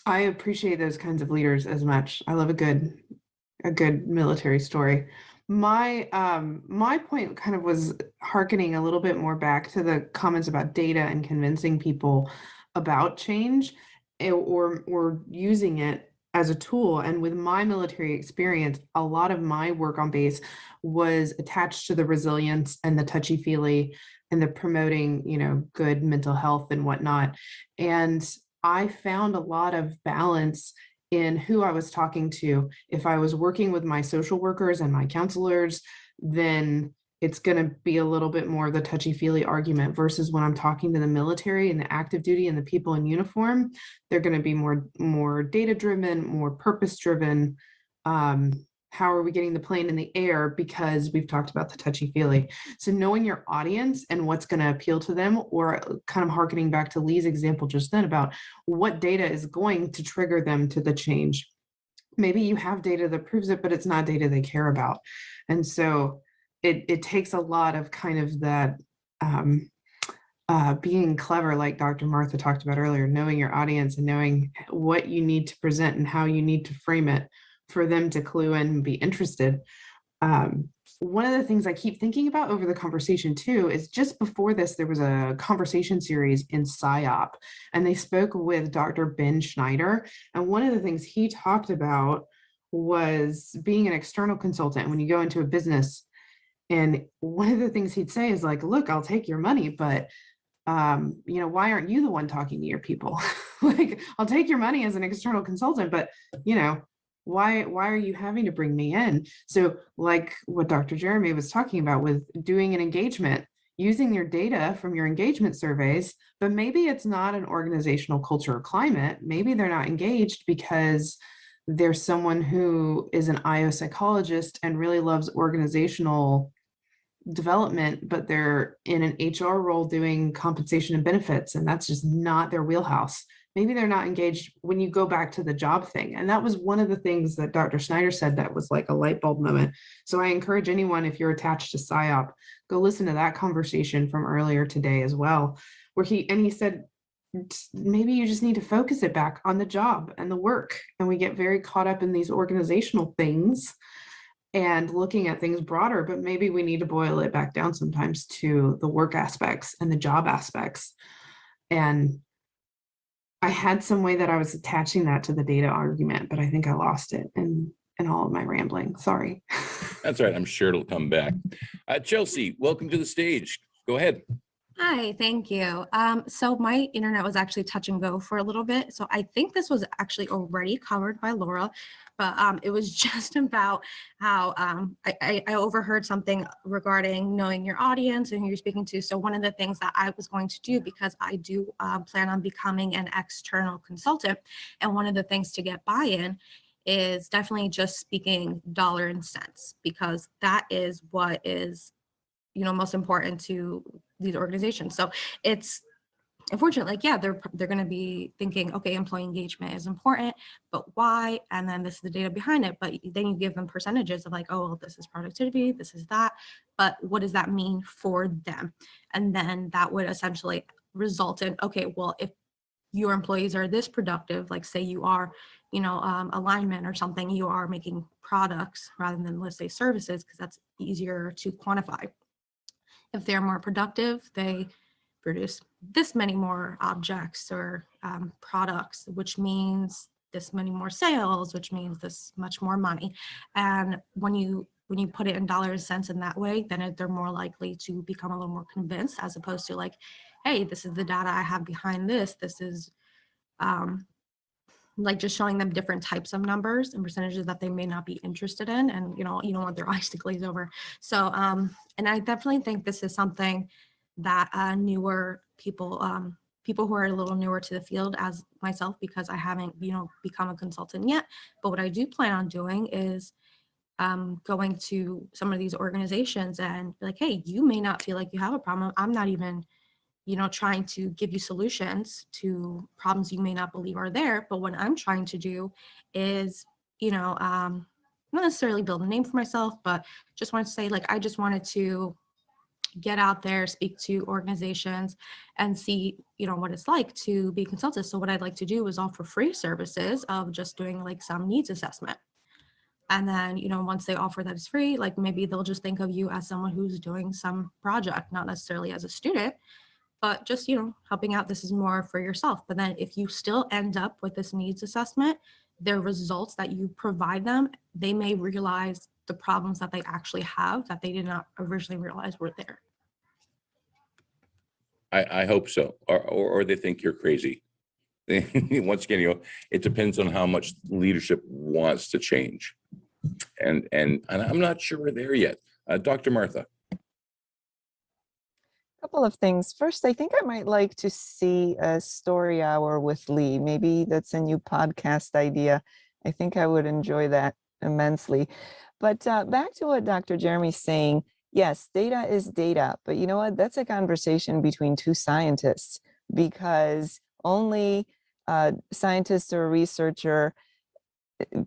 I appreciate those kinds of leaders as much. I love a good military story. My point kind of was hearkening a little bit more back to the comments about data and convincing people about change or using it as a tool. And with my military experience, a lot of my work on base was attached to the resilience and the touchy-feely and the promoting, good mental health and whatnot. And I found a lot of balance in who I was talking to. If I was working with my social workers and my counselors, then it's going to be a little bit more of the touchy-feely argument versus when I'm talking to the military and the active duty and the people in uniform, they're going to be more data-driven, more purpose-driven. How are we getting the plane in the air? Because we've talked about the touchy-feely. So knowing your audience and what's going to appeal to them, or kind of hearkening back to Lee's example just then about what data is going to trigger them to the change. Maybe you have data that proves it, but it's not data they care about. And so it takes a lot of kind of that being clever, like Dr. Martha talked about earlier, knowing your audience and knowing what you need to present and how you need to frame it for them to clue in and be interested. One of the things I keep thinking about over the conversation too is just before this, there was a conversation series in PSYOP, and they spoke with Dr. Ben Schneider. And one of the things he talked about was being an external consultant when you go into a business. And one of the things he'd say is like, look, I'll take your money, but why aren't you the one talking to your people? Like, I'll take your money as an external consultant, but why are you having to bring me in? So like what Dr. Jeremy was talking about with doing an engagement, using your data from your engagement surveys, but maybe it's not an organizational culture or climate. Maybe they're not engaged because there's someone who is an IO psychologist and really loves organizational development, but they're in an HR role doing compensation and benefits, and that's just not their wheelhouse. Maybe they're not engaged when you go back to the job thing. And that was one of the things that Dr. Snyder said that was like a light bulb moment. So I encourage anyone, if you're attached to PSYOP, go listen to that conversation from earlier today as well, where he said, maybe you just need to focus it back on the job and the work. And we get very caught up in these organizational things and looking at things broader, but maybe we need to boil it back down sometimes to the work aspects and the job aspects. And I had some way that I was attaching that to the data argument, but I think I lost it in all of my rambling. Sorry. That's right. I'm sure it'll come back. Chelsea, welcome to the stage. Go ahead. Hi, thank you. So my internet was actually touch and go for a little bit. So I think this was actually already covered by Laura, but it was just about how I overheard something regarding knowing your audience and who you're speaking to. So one of the things that I was going to do, because I do plan on becoming an external consultant, and one of the things to get buy-in is definitely just speaking dollar and cents, because that is what is, you know, most important to these organizations. So it's unfortunate, like, yeah, they're going to be thinking, okay, employee engagement is important, but why? And then this is the data behind it. But then you give them percentages of like, oh, well, this is productivity, this is that, but what does that mean for them? And then that would essentially result in, okay, well, if your employees are this productive, like say you are, you know, alignment or something, you are making products rather than, let's say, services, because that's easier to quantify. If they're more productive, they produce this many more objects or products, which means this many more sales, which means this much more money. And when you put it in dollars and cents in that way, then they're more likely to become a little more convinced, as opposed to like, hey, this is the data I have behind this. This is like just showing them different types of numbers and percentages that they may not be interested in. And, you know, you don't want their eyes to glaze over. So, and I definitely think this is something that newer people, people who are a little newer to the field as myself, because I haven't, you know, become a consultant yet. But what I do plan on doing is going to some of these organizations and be like, hey, you may not feel like you have a problem. I'm not even, you know, trying to give you solutions to problems you may not believe are there. But what I'm trying to do is, you know, not necessarily build a name for myself, but just want to say, like, I just wanted to get out there, speak to organizations and see, you know, what it's like to be a consultant. So what I'd like to do is offer free services of just doing like some needs assessment. And then, you know, once they offer that it's free, like maybe they'll just think of you as someone who's doing some project, not necessarily as a student, but just, you know, helping out. This is more for yourself. But then if you still end up with this needs assessment, their results that you provide them, they may realize the problems that they actually have that they did not originally realize were there. I hope so, or they think you're crazy. Once again, you know, it depends on how much leadership wants to change, and I'm not sure we're there yet. Dr. Martha. Couple of things. First, I think I might like to see a story hour with Lee. Maybe that's a new podcast idea. I think I would enjoy that immensely. But back to what Dr. Jeremy's saying, yes, data is data, but you know what? That's a conversation between two scientists, because only a scientist or a researcher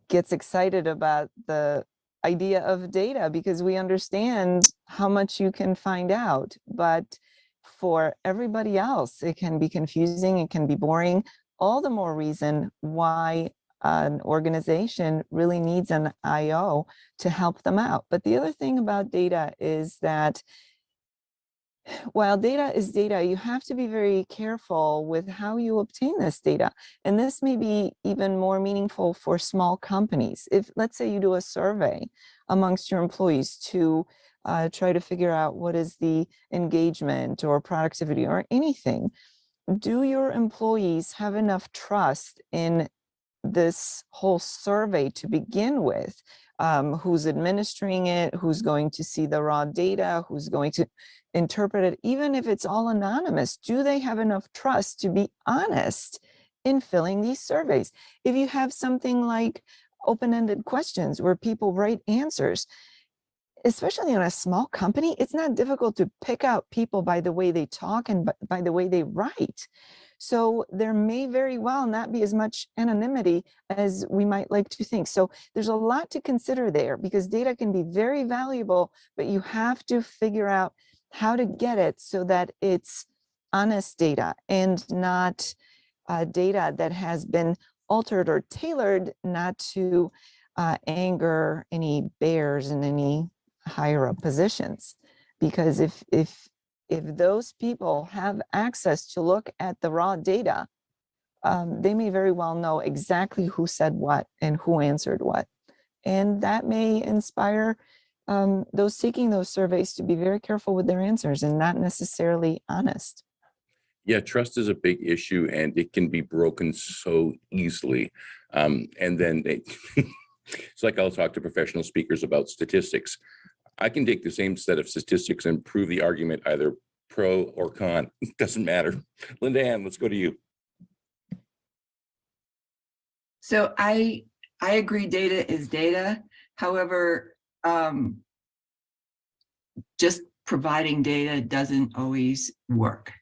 gets excited about the idea of data because we understand how much you can find out. But for everybody else, it can be confusing, it can be boring. All the more reason why an organization really needs an IO to help them out. But the other thing about data is that while data is data, you have to be very careful with how you obtain this data. And this may be even more meaningful for small companies. If, let's say, you do a survey amongst your employees to try to figure out what is the engagement or productivity or anything, do your employees have enough trust in this whole survey to begin with? Who's administering it, who's going to see the raw data, who's going to interpret it, even if it's all anonymous? Do they have enough trust to be honest in filling these surveys? If you have something like open-ended questions where people write answers, especially in a small company, it's not difficult to pick out people by the way they talk and by the way they write. So there may very well not be as much anonymity as we might like to think. So there's a lot to consider there, because data can be very valuable, but you have to figure out how to get it so that it's honest data and not data that has been altered or tailored not to anger any bears in any higher up positions. Because if those people have access to look at the raw data, they may very well know exactly who said what and who answered what. And that may inspire those taking those surveys to be very careful with their answers and not necessarily honest. Yeah, trust is a big issue, and it can be broken so easily. And then it's like I'll talk to professional speakers about statistics. I can take the same set of statistics and prove the argument either pro or con. It doesn't matter. Linda Ann, let's go to you. So I agree, data is data. However, just providing data doesn't always work.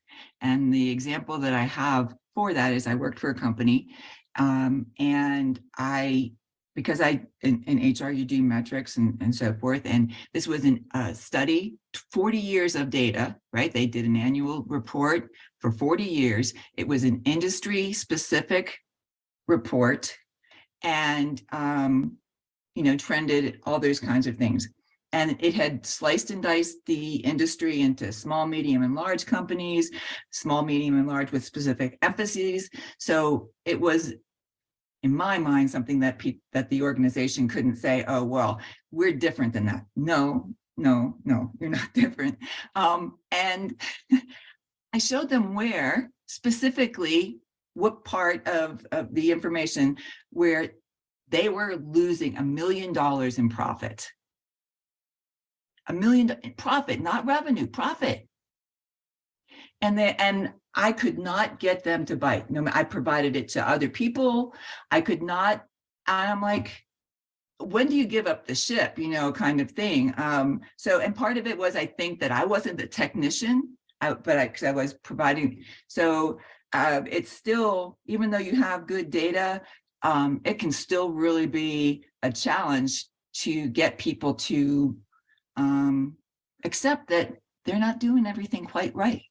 And the example that I have for that is I worked for a company, and because in HR, you do metrics and so forth. And this was a study, 40 years of data, right? They did an annual report for 40 years. It was an industry specific report, and, trended all those kinds of things. And it had sliced and diced the industry into small, medium, and large companies, small, medium, and large with specific emphases. So it was, in my mind, something that the organization couldn't say, oh, well, we're different than that. No, you're not different. And I showed them where, specifically, what part of the information where they were losing $1 million in profit. $1 million profit, not revenue, profit. And I could not get them to bite. No, I provided it to other people. I could not, and I'm like, when do you give up the ship, kind of thing. So, and part of it was, I think that I wasn't the technician, because I was providing. So it's still, even though you have good data, it can still really be a challenge to get people to accept that they're not doing everything quite right.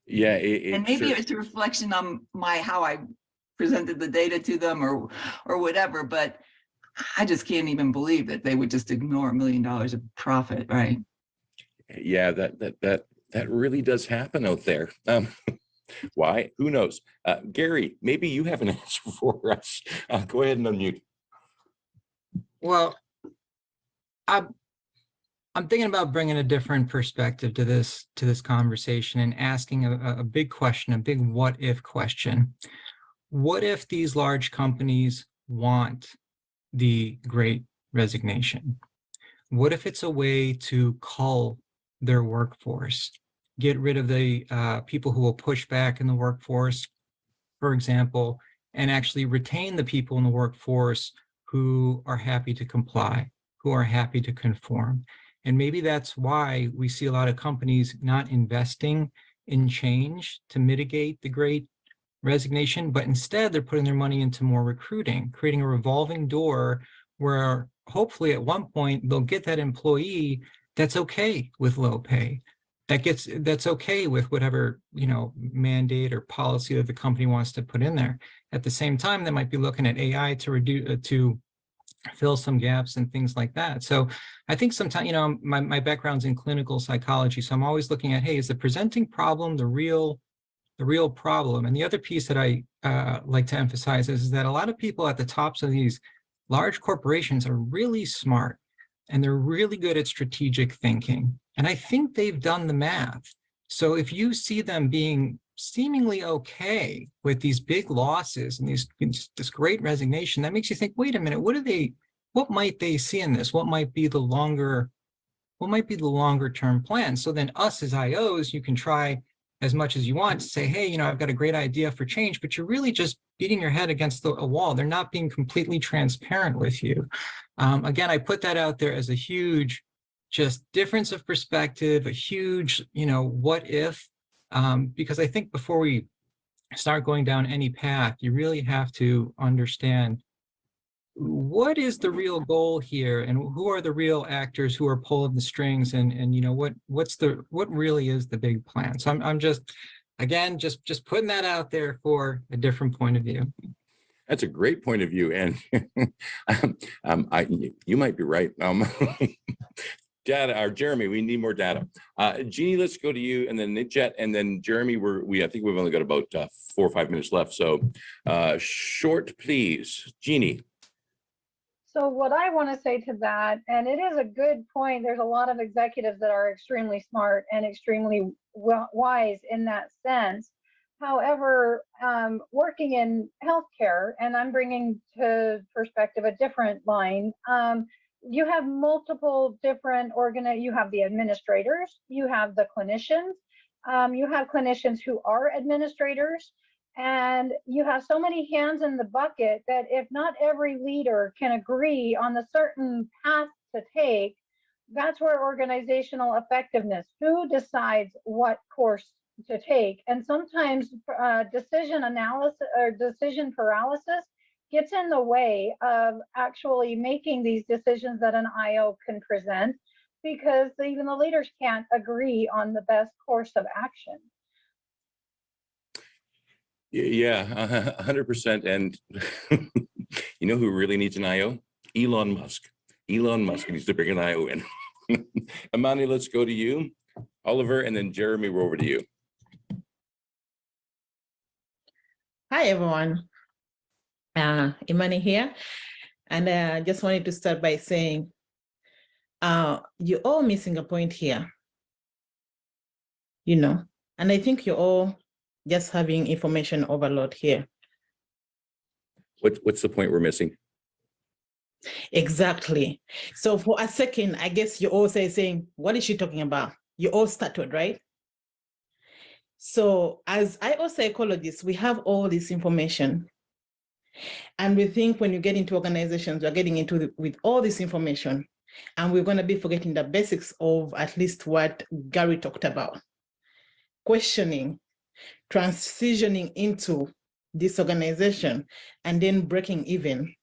Yeah, and maybe sure. it's a reflection on how I presented the data to them or whatever, but I just can't even believe that they would just ignore $1 million of profit, right? Yeah, that really does happen out there. Why? Who knows? Gary, maybe you have an answer for us. Go ahead and unmute. Well, I'm thinking about bringing a different perspective to this conversation and asking a big question, a big what if question. What if these large companies want the Great Resignation? What if it's a way to cull their workforce, get rid of the people who will push back in the workforce, for example, and actually retain the people in the workforce who are happy to comply, who are happy to conform? And maybe that's why we see a lot of companies not investing in change to mitigate the Great Resignation, but instead they're putting their money into more recruiting, creating a revolving door where hopefully at one point they'll get that employee that's okay with low pay, that's okay with whatever, mandate or policy that the company wants to put in there. At the same time, they might be looking at AI to fill some gaps and things like that. So I think sometimes, my background's in clinical psychology, so I'm always looking at, hey, is the presenting problem the real problem? And the other piece that I like to emphasize is that a lot of people at the tops of these large corporations are really smart and they're really good at strategic thinking. And I think they've done the math. So if you see them being seemingly okay with these big losses and this Great Resignation, that makes you think, wait a minute, what might they see in this? What might be the longer term plan? So then us as IOs, you can try as much as you want to say, hey, I've got a great idea for change, but you're really just beating your head against a wall. They're not being completely transparent with you. Again, I put that out there as a huge just difference of perspective, a huge, what if, because I think before we start going down any path, you really have to understand what is the real goal here, and who are the real actors who are pulling the strings, and what really is the big plan. So I'm just, again, just putting that out there for a different point of view. That's a great point of view, and you might be right. Data, or Jeremy, we need more data. Jeannie, let's go to you, and then Nitjet, and then Jeremy. I think we've only got about 4 or 5 minutes left. So short, please. Jeannie. So what I want to say to that, and it is a good point, there's a lot of executives that are extremely smart and extremely wise in that sense. However, working in healthcare, and I'm bringing to perspective a different line, you have multiple different you have the administrators, you have the clinicians, you have clinicians who are administrators, and you have so many hands in the bucket that if not every leader can agree on the certain path to take, that's where organizational effectiveness, who decides what course to take. And sometimes decision analysis or decision paralysis gets in the way of actually making these decisions that an IO can present, because even the leaders can't agree on the best course of action. Yeah, 100%. And you know who really needs an IO? Elon Musk. Elon Musk needs to bring an IO in. Amani, let's go to you. Oliver, and then Jeremy, we're over to you. Hi, everyone. Imani here. And I just wanted to start by saying, you're all missing a point here, and I think you're all just having information overload here. What's the point we're missing? Exactly. So for a second, I guess you're all saying, what is she talking about? You all started, right? So as IO psychologists, we have all this information. And we think when you get into organizations, you're getting into with all this information, and we're going to be forgetting the basics of at least what Gary talked about. Questioning, transitioning into this organization, and then breaking even.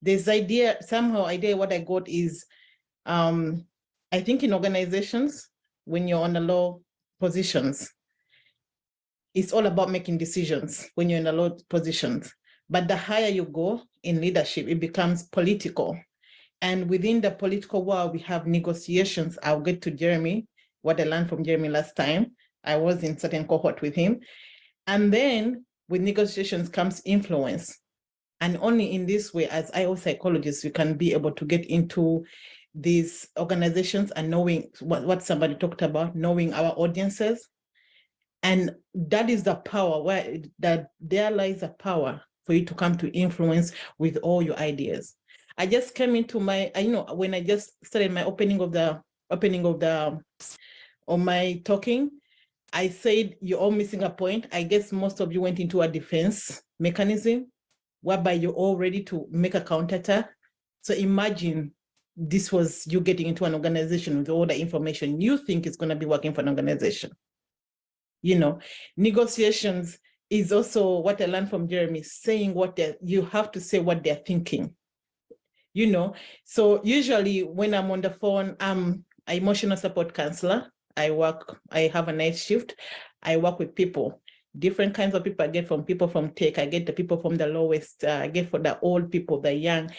This idea, what I got is, I think in organizations, when you're on the low positions, it's all about making decisions when you're in the low positions. But the higher you go in leadership, it becomes political. And within the political world, we have negotiations. I'll get to Jeremy, what I learned from Jeremy last time. I was in certain cohort with him. And then with negotiations comes influence. And only in this way, as IO psychologists, we can be able to get into these organizations and knowing what somebody talked about, knowing our audiences. And that is the power, there lies the power for you to come to influence with all your ideas. I just came into when I just started my opening of my talking, I said, you're all missing a point. I guess most of you went into a defense mechanism whereby you're all ready to make a counterattack. So imagine this was you getting into an organization with all the information you think is going to be working for an organization. Negotiations is also what I learned from Jeremy, saying you have to say what they're thinking. So usually when I'm on the phone, I'm an emotional support counselor. I have a night shift. I work with people, different kinds of people. I get from people from tech. I get the people from the lowest. I get for the old people, the young.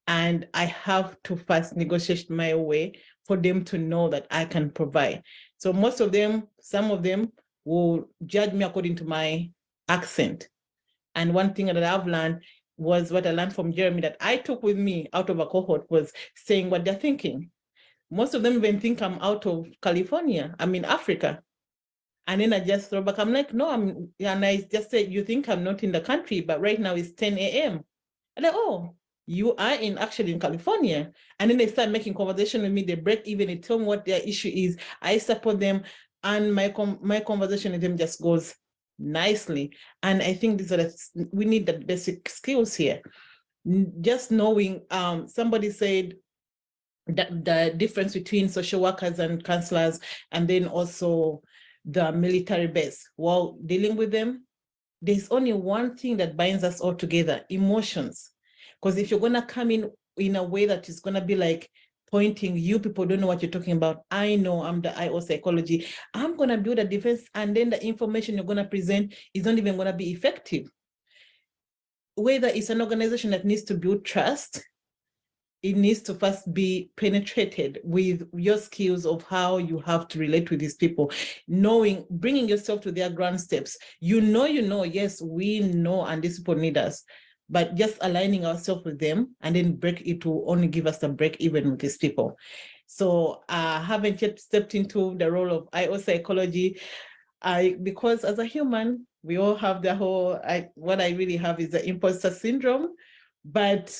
And I have to first negotiate my way for them to know that I can provide. So some of them will judge me according to my accent. And one thing that I've learned was what I learned from Jeremy that I took with me out of a cohort was saying what they're thinking. Most of them even think I'm out of California. I'm in Africa. And then I just throw back, I'm like, no, and I just said, you think I'm not in the country, but right now it's 10 a.m. And they're, oh, you are actually in California. And then they start making conversation with me. They break even. They tell me what their issue is. I support them. and my conversation with them just goes nicely. And I think we need the basic skills here. Just knowing, somebody said that the difference between social workers and counselors, and then also the military base, while dealing with them, there's only one thing that binds us all together: emotions. Because if you're going to come in a way that is going to be like pointing, you people don't know what you're talking about, I know, I'm the IO psychology, I'm going to build a defense, and then the information you're going to present is not even going to be effective. Whether it's an organization that needs to build trust, it needs to first be penetrated with your skills of how you have to relate with these people, bringing yourself to their ground steps. Yes, we know, and these people need us, but just aligning ourselves with them, and then it will only give us a break even with these people. So I haven't yet stepped into the role of IO psychology, because as a human, we all have what I really have is the imposter syndrome, but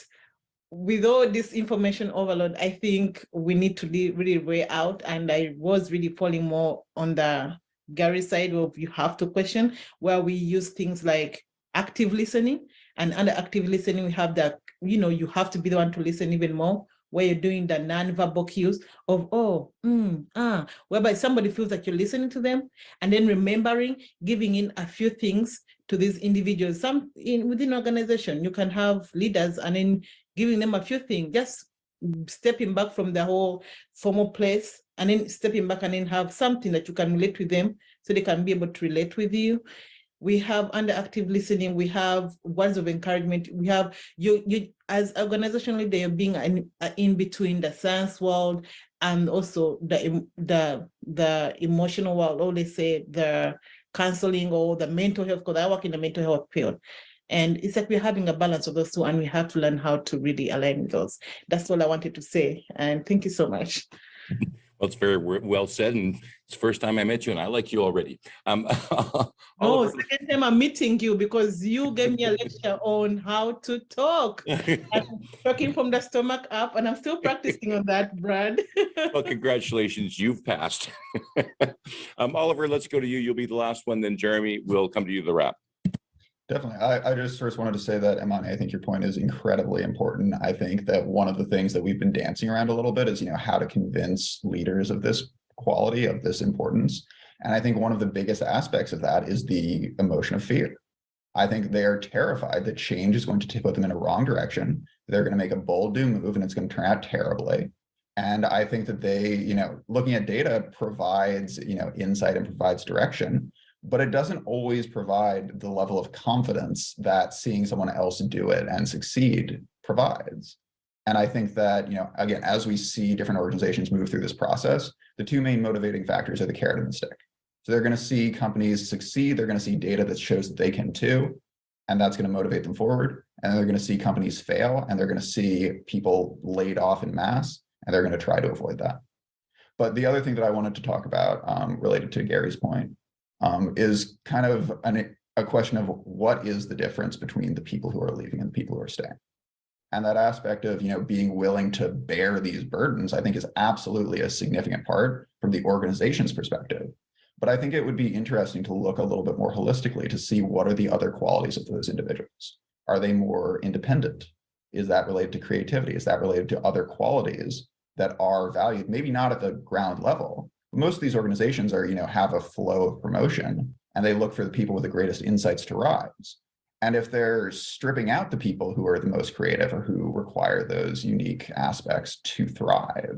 with all this information overload, I think we need to really weigh out. And I was really falling more on the Gary side of you have to question, where we use things like active listening. And under active listening, we have that, you have to be the one to listen even more, where you're doing the non-verbal cues of, whereby somebody feels like you're listening to them, and then remembering, giving in a few things to these individuals. Within organization, you can have leaders and then giving them a few things, just stepping back from the whole formal place, and then stepping back and then have something that you can relate with them so they can be able to relate with you. We have under active listening, we have words of encouragement. We have you as organizationally, they are being in between the science world and also the emotional world, or let's say the counseling or the mental health, because I work in the mental health field. And it's like we're having a balance of those two, and we have to learn how to really align with those. That's all I wanted to say. And thank you so much. Well, it's very well said, and it's the first time I met you, and I like you already. No, second time I'm meeting you, because you gave me a lecture on how to talk. I'm talking from the stomach up, and I'm still practicing on that, Brad. Well, congratulations, you've passed. Oliver, let's go to you. You'll be the last one, then Jeremy, we'll come to you to the wrap. Definitely. I just first wanted to say that, Imani, I think your point is incredibly important. I think that one of the things that we've been dancing around a little bit is, how to convince leaders of this quality, of this importance. And I think one of the biggest aspects of that is the emotion of fear. I think they are terrified that change is going to put them in a wrong direction. They're going to make a bold new move and it's going to turn out terribly. And I think that they, looking at data provides, insight and provides direction. But it doesn't always provide the level of confidence that seeing someone else do it and succeed provides. And I think that, again, as we see different organizations move through this process, the two main motivating factors are the carrot and the stick. So they're going to see companies succeed. They're going to see data that shows that they can too, and that's going to motivate them forward. And they're going to see companies fail, and they're going to see people laid off in mass, and they're going to try to avoid that. But the other thing that I wanted to talk about related to Gary's point is kind of a question of what is the difference between the people who are leaving and the people who are staying. And that aspect of, being willing to bear these burdens, I think is absolutely a significant part from the organization's perspective. But I think it would be interesting to look a little bit more holistically to see what are the other qualities of those individuals. Are they more independent? Is that related to creativity? Is that related to other qualities that are valued? Maybe not at the ground level. Most of these organizations are, have a flow of promotion, and they look for the people with the greatest insights to rise. And if they're stripping out the people who are the most creative or who require those unique aspects to thrive,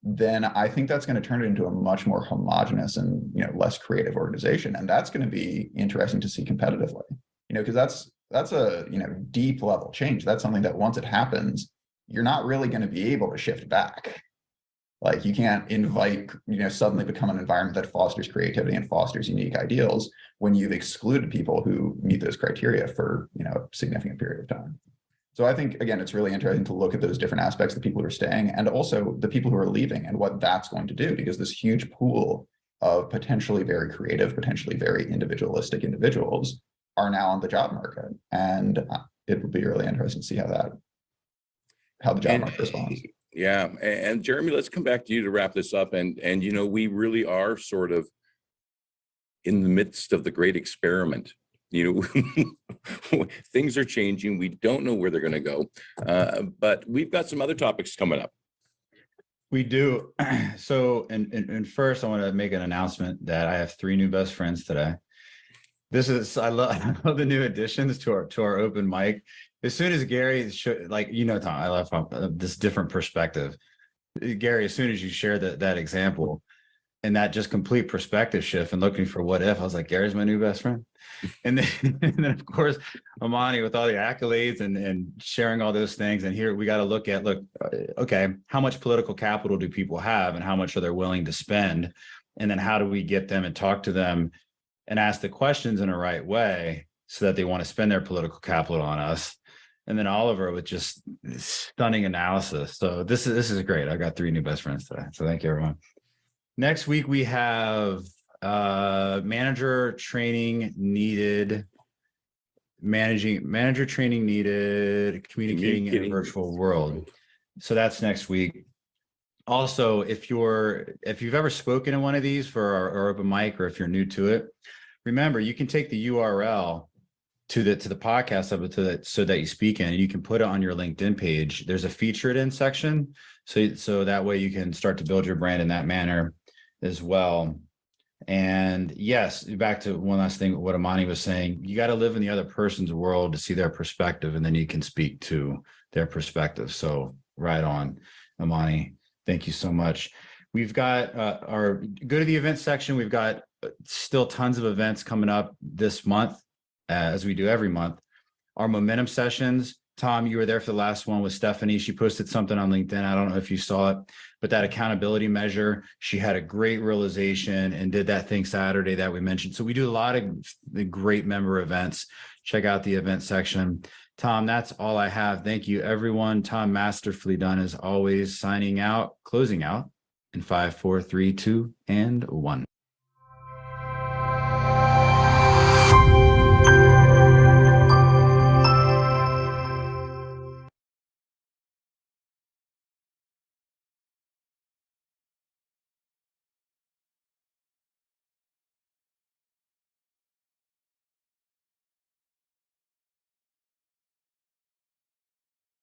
then I think that's going to turn it into a much more homogenous and, less creative organization. And that's going to be interesting to see competitively, because that's a, deep level change. That's something that once it happens, you're not really going to be able to shift back. Like you can't invite, suddenly become an environment that fosters creativity and fosters unique ideals when you've excluded people who meet those criteria for, a significant period of time. So I think, again, it's really interesting to look at those different aspects, the people who are staying and also the people who are leaving and what that's going to do, because this huge pool of potentially very creative, potentially very individualistic individuals are now on the job market. And it would be really interesting to see how the job market responds. Yeah. And Jeremy, let's come back to you to wrap this up. And we really are sort of in the midst of the great experiment. You know, things are changing. We don't know where they're going to go, but we've got some other topics coming up. We do. So, and first, I want to make an announcement that I have 3 new best friends today. I love the new additions to our open mic. As soon as Gary, like, you know, Tom, I love this different perspective. Gary, as soon as you shared that example and that just complete perspective shift and looking for what if, I was like, Gary's my new best friend. And then of course, Amani with all the accolades and sharing all those things. And here we got to look, okay, how much political capital do people have and how much are they willing to spend? And then how do we get them and talk to them and ask the questions in a right way so that they want to spend their political capital on us? And then Oliver with just stunning analysis. So this is great. I got 3 new best friends today. So thank you, everyone. Next week, we have manager training needed, communicating in a virtual world. So that's next week. Also, if you've ever spoken in one of these for our open mic, or if you're new to it, remember, you can take the URL to the podcast of it so that you speak in, and you can put it on your LinkedIn page. There's a featured in section. So that way you can start to build your brand in that manner as well. And yes, back to one last thing, what Amani was saying, you got to live in the other person's world to see their perspective, and then you can speak to their perspective. So right on, Amani. Thank you so much. We've got go to the event section. We've got still tons of events coming up this month, as we do every month. Our momentum sessions, Tom, you were there for the last one with Stephanie. She posted something on LinkedIn. I don't know if you saw it, but that accountability measure, she had a great realization and did that thing Saturday that we mentioned. So we do a lot of the great member events. Check out the event section. Tom, that's all I have. Thank you, everyone. Tom, masterfully done as always. Signing out, closing out in 5, 4, 3, 2, and 1.